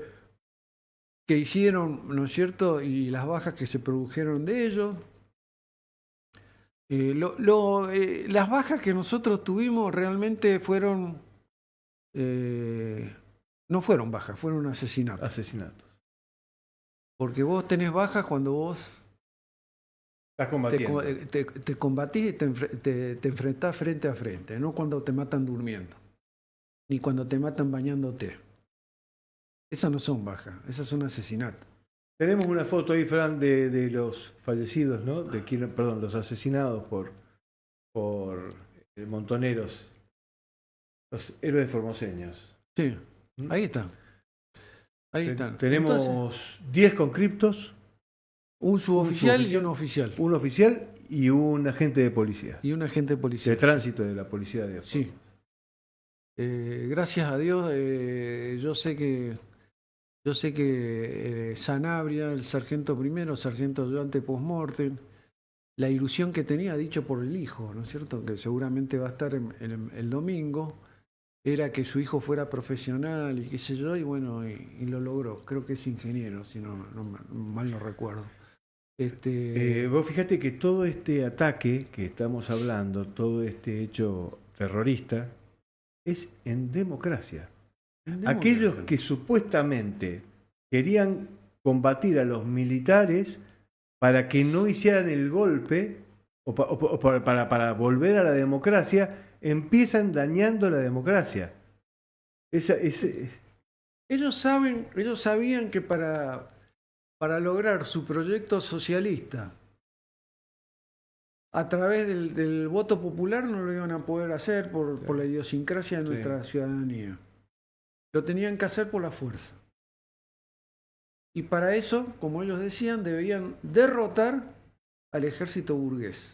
que hicieron, ¿no es cierto? Y las bajas que se produjeron de ellos. Las bajas que nosotros tuvimos realmente fueron, no fueron bajas, fueron asesinatos. asesinatos. Porque vos tenés bajas cuando vos Estás combatiendo. te combatís y te enfrentás frente a frente, no cuando te matan durmiendo. ni cuando te matan bañándote. Esas no son bajas, esas son asesinatos. Tenemos una foto ahí, Fran, de los fallecidos, ¿no? Perdón, los asesinados por montoneros, los héroes formoseños. Sí, ahí está. Ahí están. Tenemos Entonces, 10 conscriptos, un suboficial y suboficial, un oficial. un oficial y un agente de policía, Y un agente de policial. tránsito de la policía de Sí. Gracias a Dios, yo sé que Sanabria, el sargento primero, sargento ayudante post-mortem, la ilusión que tenía, dicho por el hijo, ¿no es cierto?, que seguramente va a estar el domingo, era que su hijo fuera profesional y qué sé yo, y bueno, y lo logró. Creo que es ingeniero, si mal no recuerdo. Vos fíjate que todo este ataque que estamos hablando, todo este hecho terrorista, es en democracia. Aquellos que supuestamente querían combatir a los militares para que no hicieran el golpe o para volver a la democracia, empiezan dañando la democracia. Ellos sabían que para lograr su proyecto socialista a través del voto popular no lo iban a poder hacer por la idiosincrasia de nuestra ciudadanía. Lo tenían que hacer por la fuerza. Y para eso, como ellos decían, debían derrotar al ejército burgués.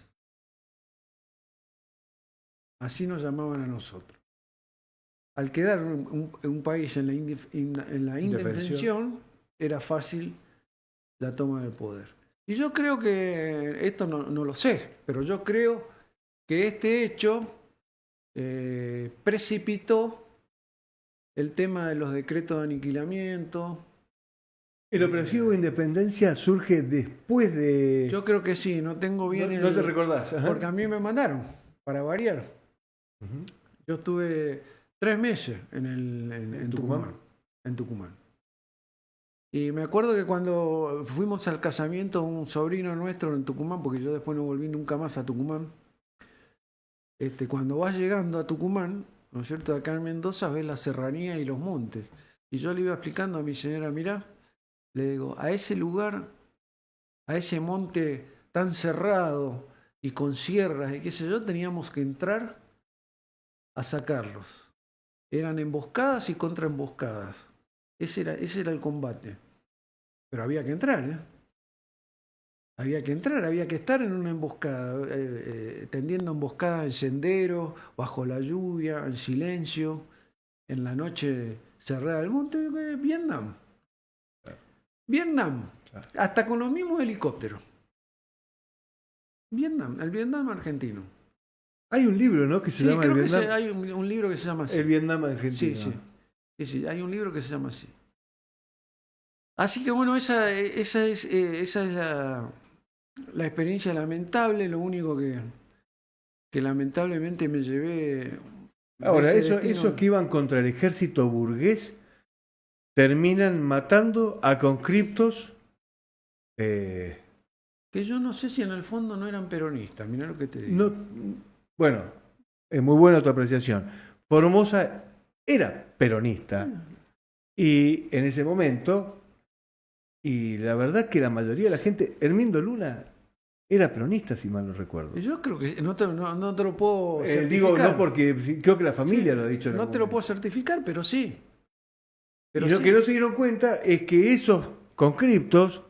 Así nos llamaban a nosotros. Al quedar un país en la indefensión, era fácil la toma del poder. Y yo creo que, esto no lo sé, pero yo creo que este hecho precipitó el tema de los decretos de aniquilamiento. El operativo Independencia surge después de... Yo creo que sí, no tengo bien... No te recordás. Ajá. Porque a mí me mandaron, para variar. Yo estuve 3 meses en Tucumán. En Tucumán. Y me acuerdo que cuando fuimos al casamiento de un sobrino nuestro en Tucumán, porque yo después no volví nunca más a Tucumán, cuando vas llegando a Tucumán, ¿no es cierto?, acá en Mendoza ves la serranía y los montes. Y yo le iba explicando a mi señora, mirá, le digo, a ese lugar, a ese monte tan cerrado y con sierras y qué sé yo, teníamos que entrar a sacarlos. Eran emboscadas y contraemboscadas. Ese era el combate. Pero había que entrar, ¿eh? Había que entrar, había que estar en una emboscada, tendiendo emboscadas en sendero, bajo la lluvia, en silencio, en la noche cerrada del monte, Vietnam. Vietnam, hasta con los mismos helicópteros. Vietnam, el Vietnam argentino. Hay un libro, ¿no?, que se llama creo El que Vietnam. hay un libro que se llama así. El Vietnam argentino. Sí, hay un libro que se llama así. Así que bueno, esa es la experiencia lamentable, lo único que lamentablemente me llevé. Ahora, esos que iban contra el ejército burgués terminan matando a conscriptos. Que yo no sé si en el fondo no eran peronistas, mirá lo que te digo. No, bueno, es muy buena tu apreciación. Formosa era peronista y en ese momento, y la verdad que la mayoría de la gente, Hermindo Luna era peronista, si mal no recuerdo. Yo creo que no te lo puedo certificar. Digo, no porque creo que la familia lo ha dicho. No te lo puedo certificar, pero sí. Y lo que no se dieron cuenta es que esos conscriptos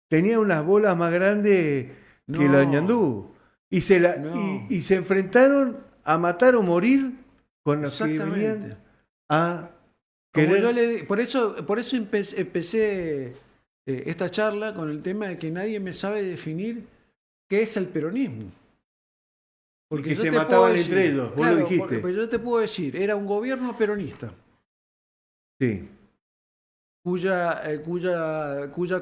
tenían unas bolas más grandes que la de Ñandú. Y se enfrentaron a matar o morir con los que venían a querer. Por eso empecé esta charla con el tema de que nadie me sabe definir qué es el peronismo. Porque se mataban entre ellos, vos lo dijiste. Porque yo te puedo decir, era un gobierno peronista. Sí. Cuya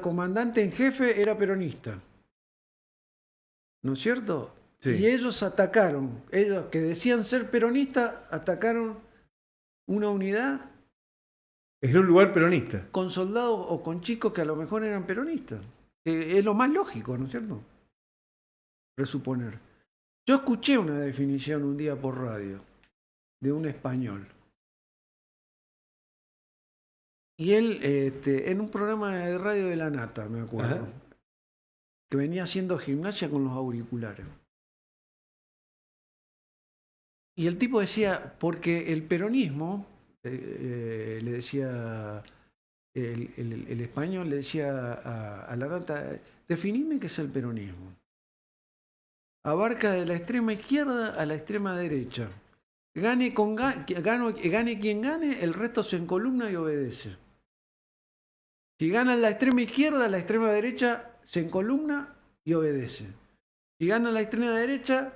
comandante en jefe era peronista. ¿No es cierto? Sí. Y ellos que decían ser peronistas, atacaron una unidad. Era un lugar peronista. Con soldados o con chicos que a lo mejor eran peronistas. Es lo más lógico, ¿no es cierto? Presuponer. Yo escuché una definición un día por radio de un español Y él, en un programa de radio de La Nata, me acuerdo, Ajá. que venía haciendo gimnasia con los auriculares. Y el tipo decía, porque el peronismo, le decía, el español le decía a La Nata, definime qué es el peronismo. Abarca de la extrema izquierda a la extrema derecha. Gane quien gane, el resto se encolumna y obedece. Si gana la extrema izquierda, la extrema derecha se encolumna y obedece. Si gana la extrema derecha,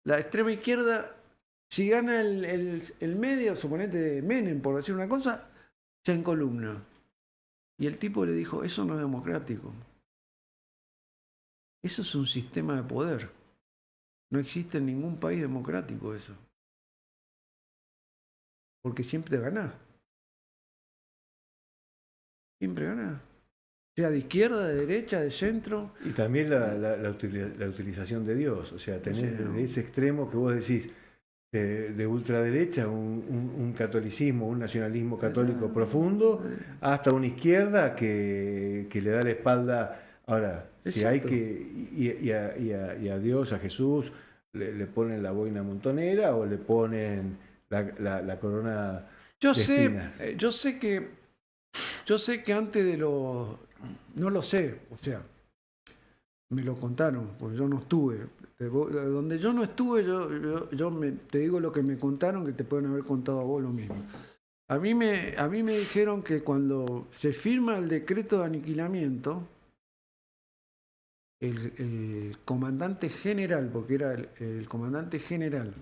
la extrema izquierda, si gana el medio, suponete Menem, por decir una cosa, se encolumna. Y el tipo le dijo, eso no es democrático. Eso es un sistema de poder. No existe en ningún país democrático eso. Porque siempre ganás. Siempre ganás. Sea de izquierda, de derecha, de centro. Y también la utilización de Dios, o sea, tenés Sí, no. de ese extremo que vos decís, de ultraderecha, un catolicismo, un nacionalismo católico profundo, hasta una izquierda que le da la espalda. Ahora, si hay Exacto. y a Dios, a Jesús, le ponen la boina montonera o le ponen la corona Yo de sé, espinas. yo sé que antes de los... No lo sé, o sea, me lo contaron, porque yo no estuve. Donde yo no estuve, te digo lo que me contaron, que te pueden haber contado a vos lo mismo. A mí me dijeron que cuando se firma el decreto de aniquilamiento, el comandante general, porque era el comandante general,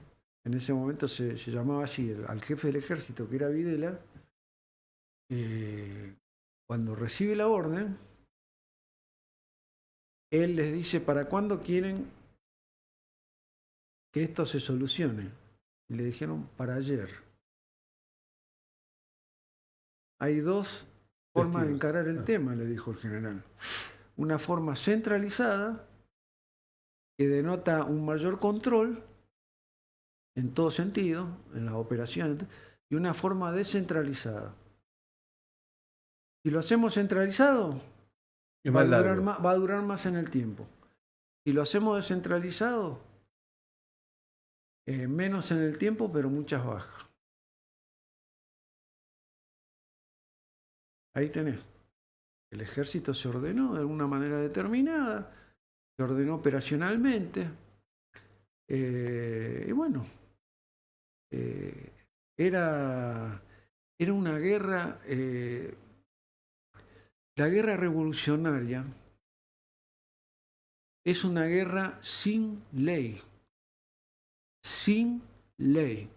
en ese momento se llamaba así, al jefe del ejército, que era Videla, cuando recibe la orden, él les dice, ¿para cuándo quieren que esto se solucione? Y le dijeron, para ayer. Hay dos formas de Testigos. encarar el Ah. tema, le dijo el general. Una forma centralizada, que denota un mayor control, en todo sentido, en las operaciones, y una forma descentralizada. Si lo hacemos centralizado, Es más largo. va a durar más en el tiempo. Si lo hacemos descentralizado, menos en el tiempo, pero muchas bajas. Ahí tenés. El ejército se ordenó de alguna manera determinada, se ordenó operacionalmente, y bueno, eh, era una guerra, la guerra revolucionaria es una guerra sin ley, sin ley,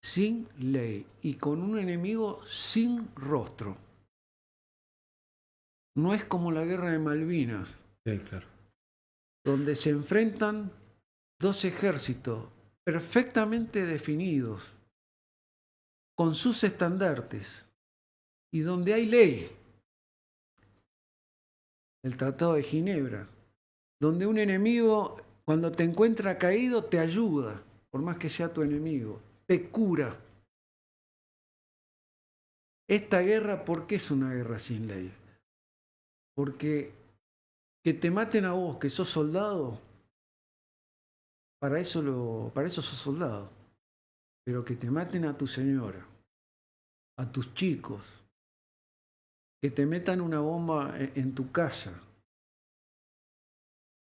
sin ley, y con un enemigo sin rostro. No es como la guerra de Malvinas, Sí, claro. donde se enfrentan dos ejércitos perfectamente definidos, con sus estandartes, y donde hay ley, el Tratado de Ginebra, donde un enemigo, cuando te encuentra caído, te ayuda, por más que sea tu enemigo, te cura. Esta guerra, ¿por qué es una guerra sin ley? Porque que te maten a vos, que sos soldado, para eso sos soldado. Pero que te maten a tu señora, a tus chicos, que te metan una bomba en tu casa,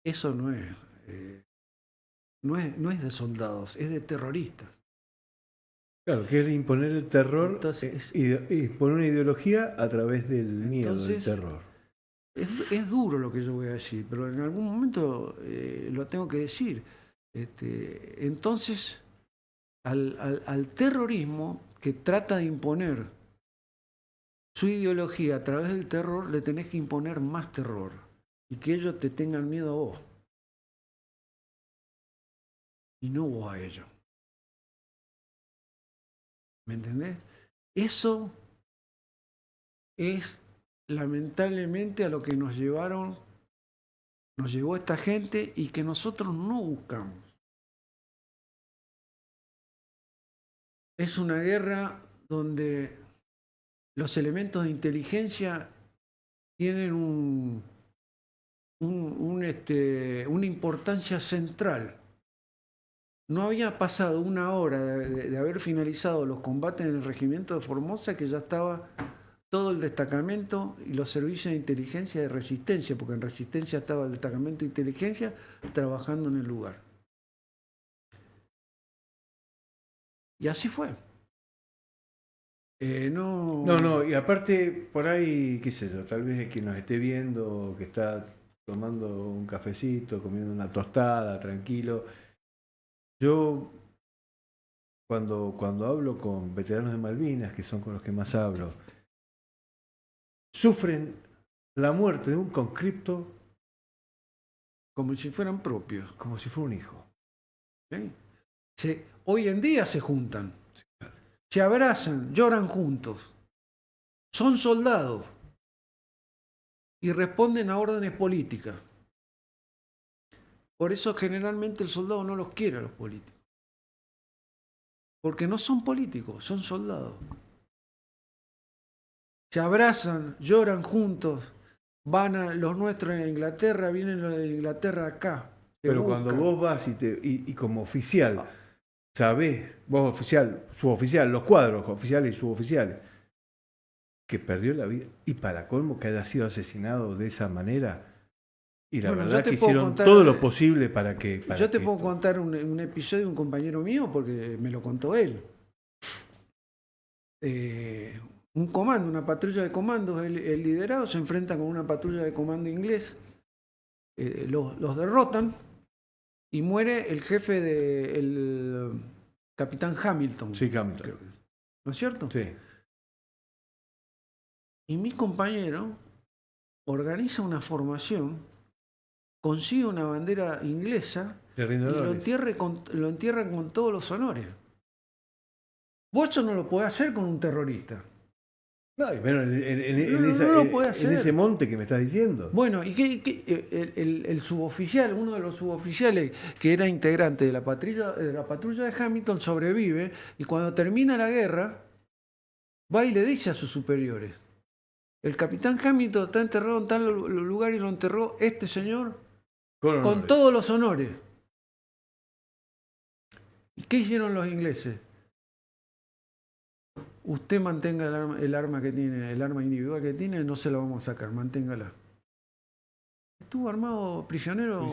eso no es de soldados, es de terroristas. Claro, que es de imponer el terror, Entonces, y imponer una ideología a través del miedo, del entonces terror. es duro lo que yo voy a decir, pero en algún momento lo tengo que decir. Entonces, al terrorismo que trata de imponer su ideología a través del terror, le tenés que imponer más terror y que ellos te tengan miedo a vos y no vos a ellos. ¿Me entendés? Eso es lamentablemente a lo que nos llevó esta gente y que nosotros no buscamos. Es una guerra donde los elementos de inteligencia tienen una importancia central. No había pasado una hora de haber finalizado los combates en el regimiento de Formosa que ya estaba todo el destacamento y los servicios de inteligencia de Resistencia, porque en Resistencia estaba el destacamento de inteligencia trabajando en el lugar. Y así fue. No, y aparte, por ahí, qué sé yo, tal vez quien nos esté viendo, que está tomando un cafecito, comiendo una tostada, tranquilo. Yo, cuando hablo con veteranos de Malvinas, que son con los que más hablo, sufren la muerte de un conscripto como si fueran propios. como si fuera un hijo. ¿Sí? Hoy en día se juntan, se abrazan, lloran juntos, son soldados y responden a órdenes políticas. Por eso generalmente el soldado no los quiere a los políticos. Porque no son políticos, son soldados. Se abrazan, lloran juntos, van a los nuestros en Inglaterra, vienen los de Inglaterra acá. Pero cuando vos vas y como oficial, sabés, vos oficial, suboficial, los cuadros oficiales y suboficiales, que perdió la vida, y para colmo que haya sido asesinado de esa manera, y la verdad que hicieron todo lo posible para que... Yo te puedo contar un episodio de un compañero mío, porque me lo contó él. Un comando, una patrulla de comandos, el liderado se enfrenta con una patrulla de comando inglés, los derrotan y muere el jefe del capitán Hamilton. Sí, Hamilton. ¿No es cierto? Sí. Y mi compañero organiza una formación, consigue una bandera inglesa y lo entierra con todos los honores. Vos eso no lo podés hacer con un terrorista. No, pero en ese monte que me estás diciendo. Bueno, y el suboficial, uno de los suboficiales que era integrante de la patrulla de Hamilton, sobrevive y cuando termina la guerra va y le dice a sus superiores: el capitán Hamilton está enterrado en tal lugar y lo enterró este señor con todos los honores. ¿Y qué hicieron los ingleses? Usted mantenga el arma que tiene, el arma individual que tiene, no se la vamos a sacar, manténgala. ¿Estuvo armado prisionero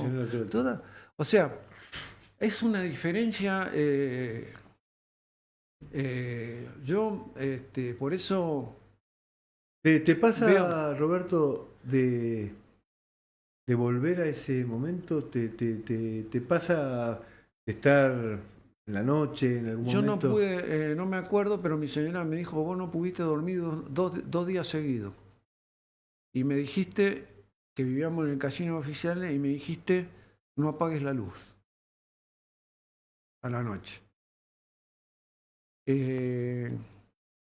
toda? O sea, es una diferencia. Yo, por eso... ¿Te pasa, Roberto, de volver a ese momento? ¿Te pasa estar en la noche, en algún momento? Yo no pude, no me acuerdo, pero mi señora me dijo: vos no pudiste dormir dos días seguidos. Y me dijiste que vivíamos en el casino oficial y me dijiste: no apagues la luz a la noche.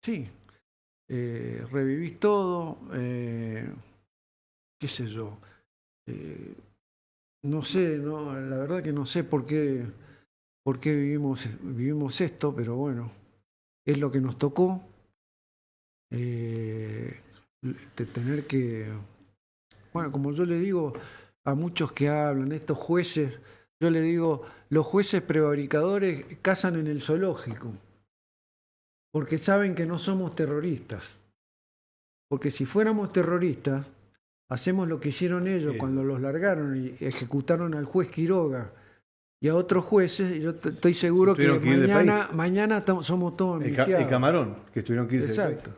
Sí, revivís todo, qué sé yo. No sé, la verdad que no sé por qué vivimos esto, pero bueno, es lo que nos tocó. Tener que... Bueno, como yo le digo a muchos que hablan, estos jueces, yo le digo: los jueces prevaricadores cazan en el zoológico, porque saben que no somos terroristas. Porque si fuéramos terroristas, hacemos lo que hicieron ellos cuando los largaron y ejecutaron al juez Quiroga y a otros jueces. Yo estoy seguro que mañana somos todos amnistiados. El Camarón, que tuvieron que irse. Exacto.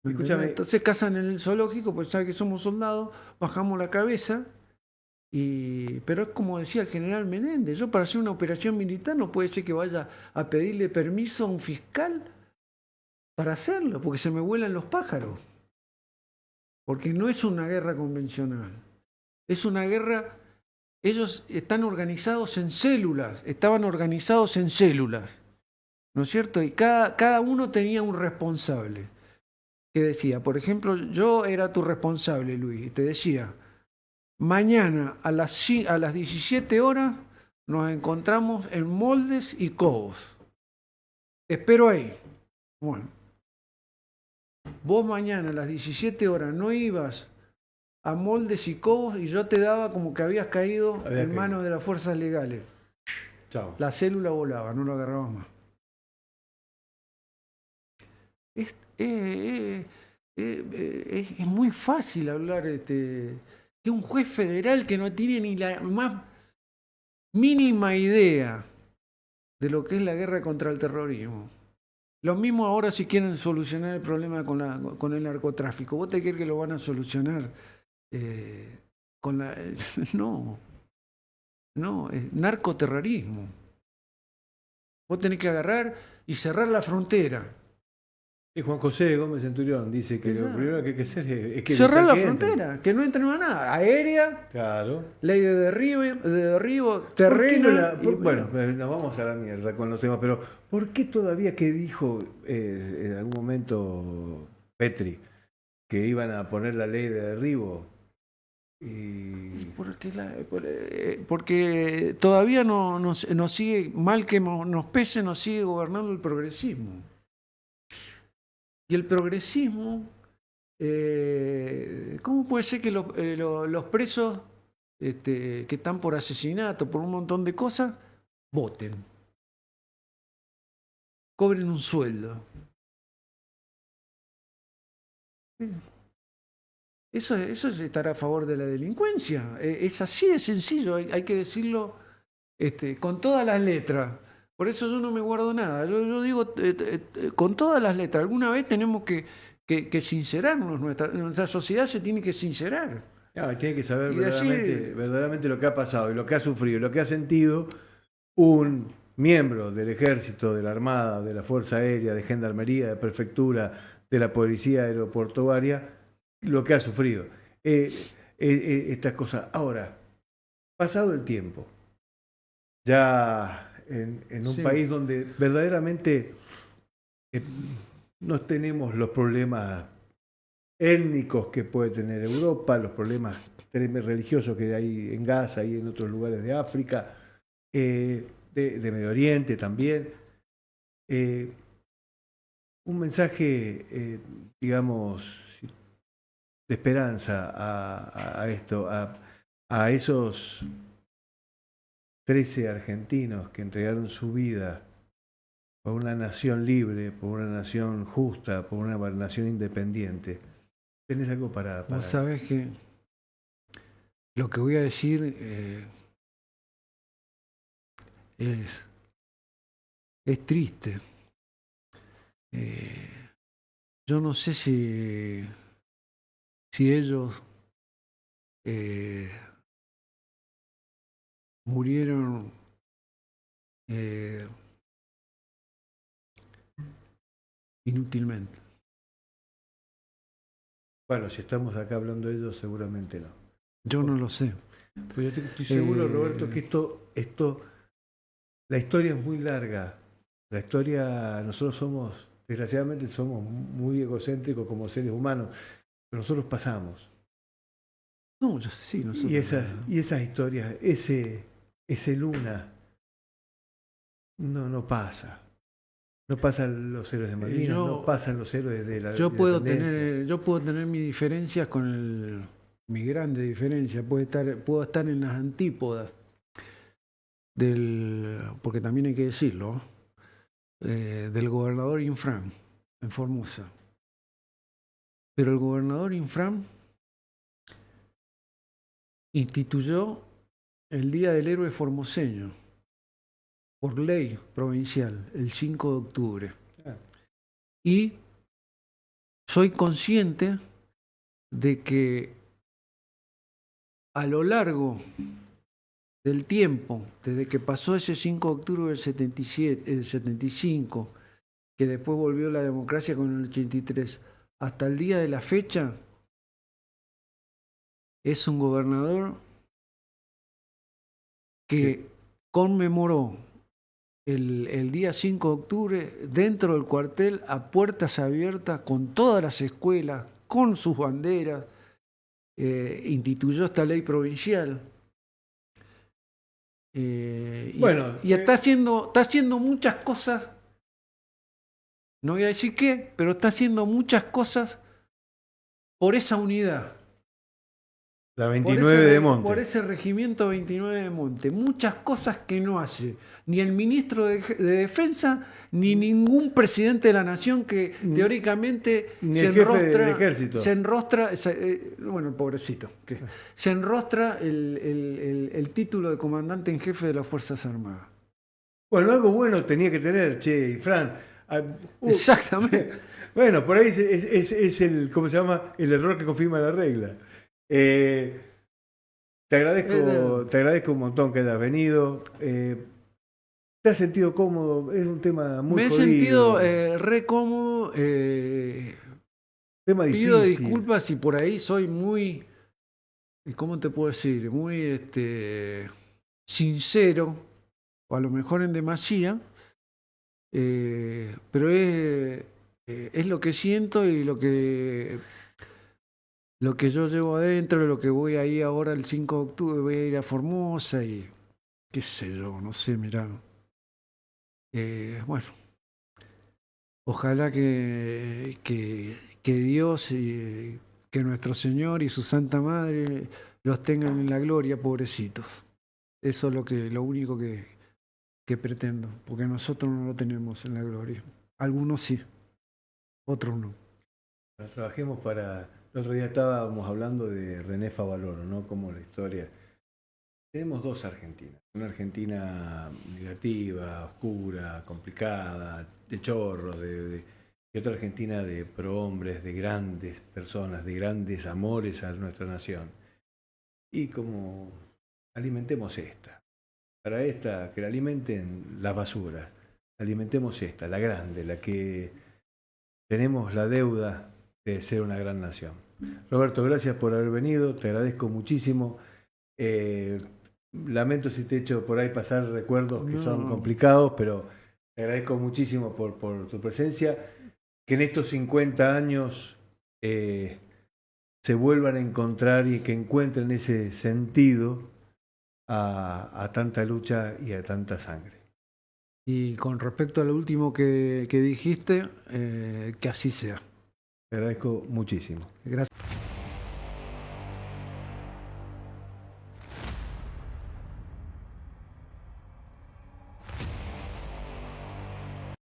Escúchame. Entonces cazan en el zoológico, pues saben que somos soldados, bajamos la cabeza. Pero es como decía el general Menéndez: yo para hacer una operación militar no puede ser que vaya a pedirle permiso a un fiscal para hacerlo, porque se me vuelan los pájaros. Porque no es una guerra convencional. Es una guerra... Ellos están organizados en células, estaban organizados en células, ¿no es cierto? Y cada uno tenía un responsable que decía, por ejemplo, yo era tu responsable, Luis, y te decía: mañana a las 17 horas nos encontramos en Moldes y Cobos. Te espero ahí. Bueno, vos mañana a las 17 horas no ibas a Moldes y Cobos y yo te daba como que habías caído en manos de las fuerzas legales. Chao. La célula volaba, no lo agarrabas más. Es muy fácil hablar de un juez federal que no tiene ni la más mínima idea de lo que es la guerra contra el terrorismo. Lo mismo ahora si quieren solucionar el problema con el narcotráfico. ¿Vos te crees que lo van a solucionar con la... No, es narcoterrorismo. Vos tenés que agarrar y cerrar la frontera. Y Juan José Gómez Centurión dice que lo primero que hay que hacer es que cerrar la que frontera, que no entre más nada. Aérea, claro. Ley de derribo, terreno. Bueno, nos vamos a la mierda con los temas, pero ¿por qué todavía que dijo en algún momento Petri que iban a poner la ley de derribo? Porque todavía nos sigue, mal que nos pese, nos sigue gobernando el progresismo. Y el progresismo, ¿cómo puede ser que los presos que están por asesinato, por un montón de cosas, voten? Cobren un sueldo. Eso es estar a favor de la delincuencia. Es así de sencillo, hay que decirlo con todas las letras. Por eso yo no me guardo nada. Yo digo con todas las letras. Alguna vez tenemos que sincerarnos. Nuestra sociedad se tiene que sincerar. Tiene que saber verdaderamente lo que ha pasado y lo que ha sufrido, lo que ha sentido un miembro del ejército, de la armada, de la fuerza aérea, de gendarmería, de prefectura, de la policía aeroportuaria, lo que ha sufrido. Estas cosas. Ahora, pasado el tiempo, ya en un país donde verdaderamente no tenemos los problemas étnicos que puede tener Europa, los problemas religiosos que hay en Gaza y en otros lugares de África, de Medio Oriente también. Un mensaje, digamos, de esperanza a esto, a esos 13 argentinos que entregaron su vida por una nación libre, por una nación justa, por una nación independiente. ¿Tenés algo para...? Vos sabés que lo que voy a decir es triste. Yo no sé si ellos murieron inútilmente. Bueno, si estamos acá hablando de ellos, seguramente no. Yo no lo sé. Pues yo estoy seguro, Roberto, que la historia es muy larga. La historia, nosotros desgraciadamente somos muy egocéntricos como seres humanos, pero nosotros pasamos. No, yo sí, nosotros. Y esas historias, ese Luna, no pasa. No pasan los héroes de Malvinas, no pasan los héroes de la yo puedo tener mis diferencias con mi grande diferencia. Puedo estar en las antípodas porque también hay que decirlo, del gobernador Infran en Formosa. Pero el gobernador Infran instituyó el Día del Héroe Formoseño por ley provincial, el 5 de octubre. Y soy consciente de que a lo largo del tiempo, desde que pasó ese 5 de octubre del 75, que después volvió la democracia con el 83, hasta el día de la fecha, es un gobernador que conmemoró el día 5 de octubre dentro del cuartel a puertas abiertas con todas las escuelas, con sus banderas, instituyó esta ley provincial. Y está haciendo muchas cosas no voy a decir qué, pero está haciendo muchas cosas por esa unidad. La 29 de Monte. Por ese regimiento 29 de Monte. Muchas cosas que no hace ni el ministro de Defensa, ni ningún presidente de la nación que teóricamente ni el jefe del ejército. Se enrostra, bueno, el pobrecito, que se enrostra el título de comandante en jefe de las Fuerzas Armadas. Bueno, algo bueno tenía que tener, che, y Fran. Exactamente. Bueno, por ahí es el, ¿cómo se llama? El error que confirma la regla. Te agradezco un montón que hayas venido. ¿Te has sentido cómodo? Es un tema muy Me he jodido. sentido re cómodo. Tema pido difícil. disculpas si por ahí soy muy, ¿cómo te puedo decir? Muy sincero, o a lo mejor en demasía, pero es lo que siento y lo que yo llevo adentro, lo que voy ahí ahora el 5 de octubre, voy a ir a Formosa y qué sé yo, no sé, mirá. Bueno, ojalá que Dios y que nuestro Señor y su Santa Madre los tengan en la gloria, pobrecitos. Eso es lo único que pretendo, porque nosotros no lo tenemos en la gloria. Algunos sí, otros no. Trabajemos para... El otro día estábamos hablando de René Favaloro, ¿no? Como la historia. Tenemos dos Argentinas. Una Argentina negativa, oscura, complicada, de chorros, y otra Argentina de prohombres, de grandes personas, de grandes amores a nuestra nación. Y como alimentemos esta. Para esta, que la alimenten las basuras. Alimentemos esta, la grande, la que tenemos la deuda de ser una gran nación. Roberto, gracias por haber venido, te agradezco muchísimo. Lamento si te he hecho por ahí pasar recuerdos que son complicados, pero te agradezco muchísimo por tu presencia. Que en estos 50 años se vuelvan a encontrar y que encuentren ese sentido a tanta lucha y a tanta sangre. Y con respecto a lo último que dijiste, que así sea. Te agradezco muchísimo. Gracias.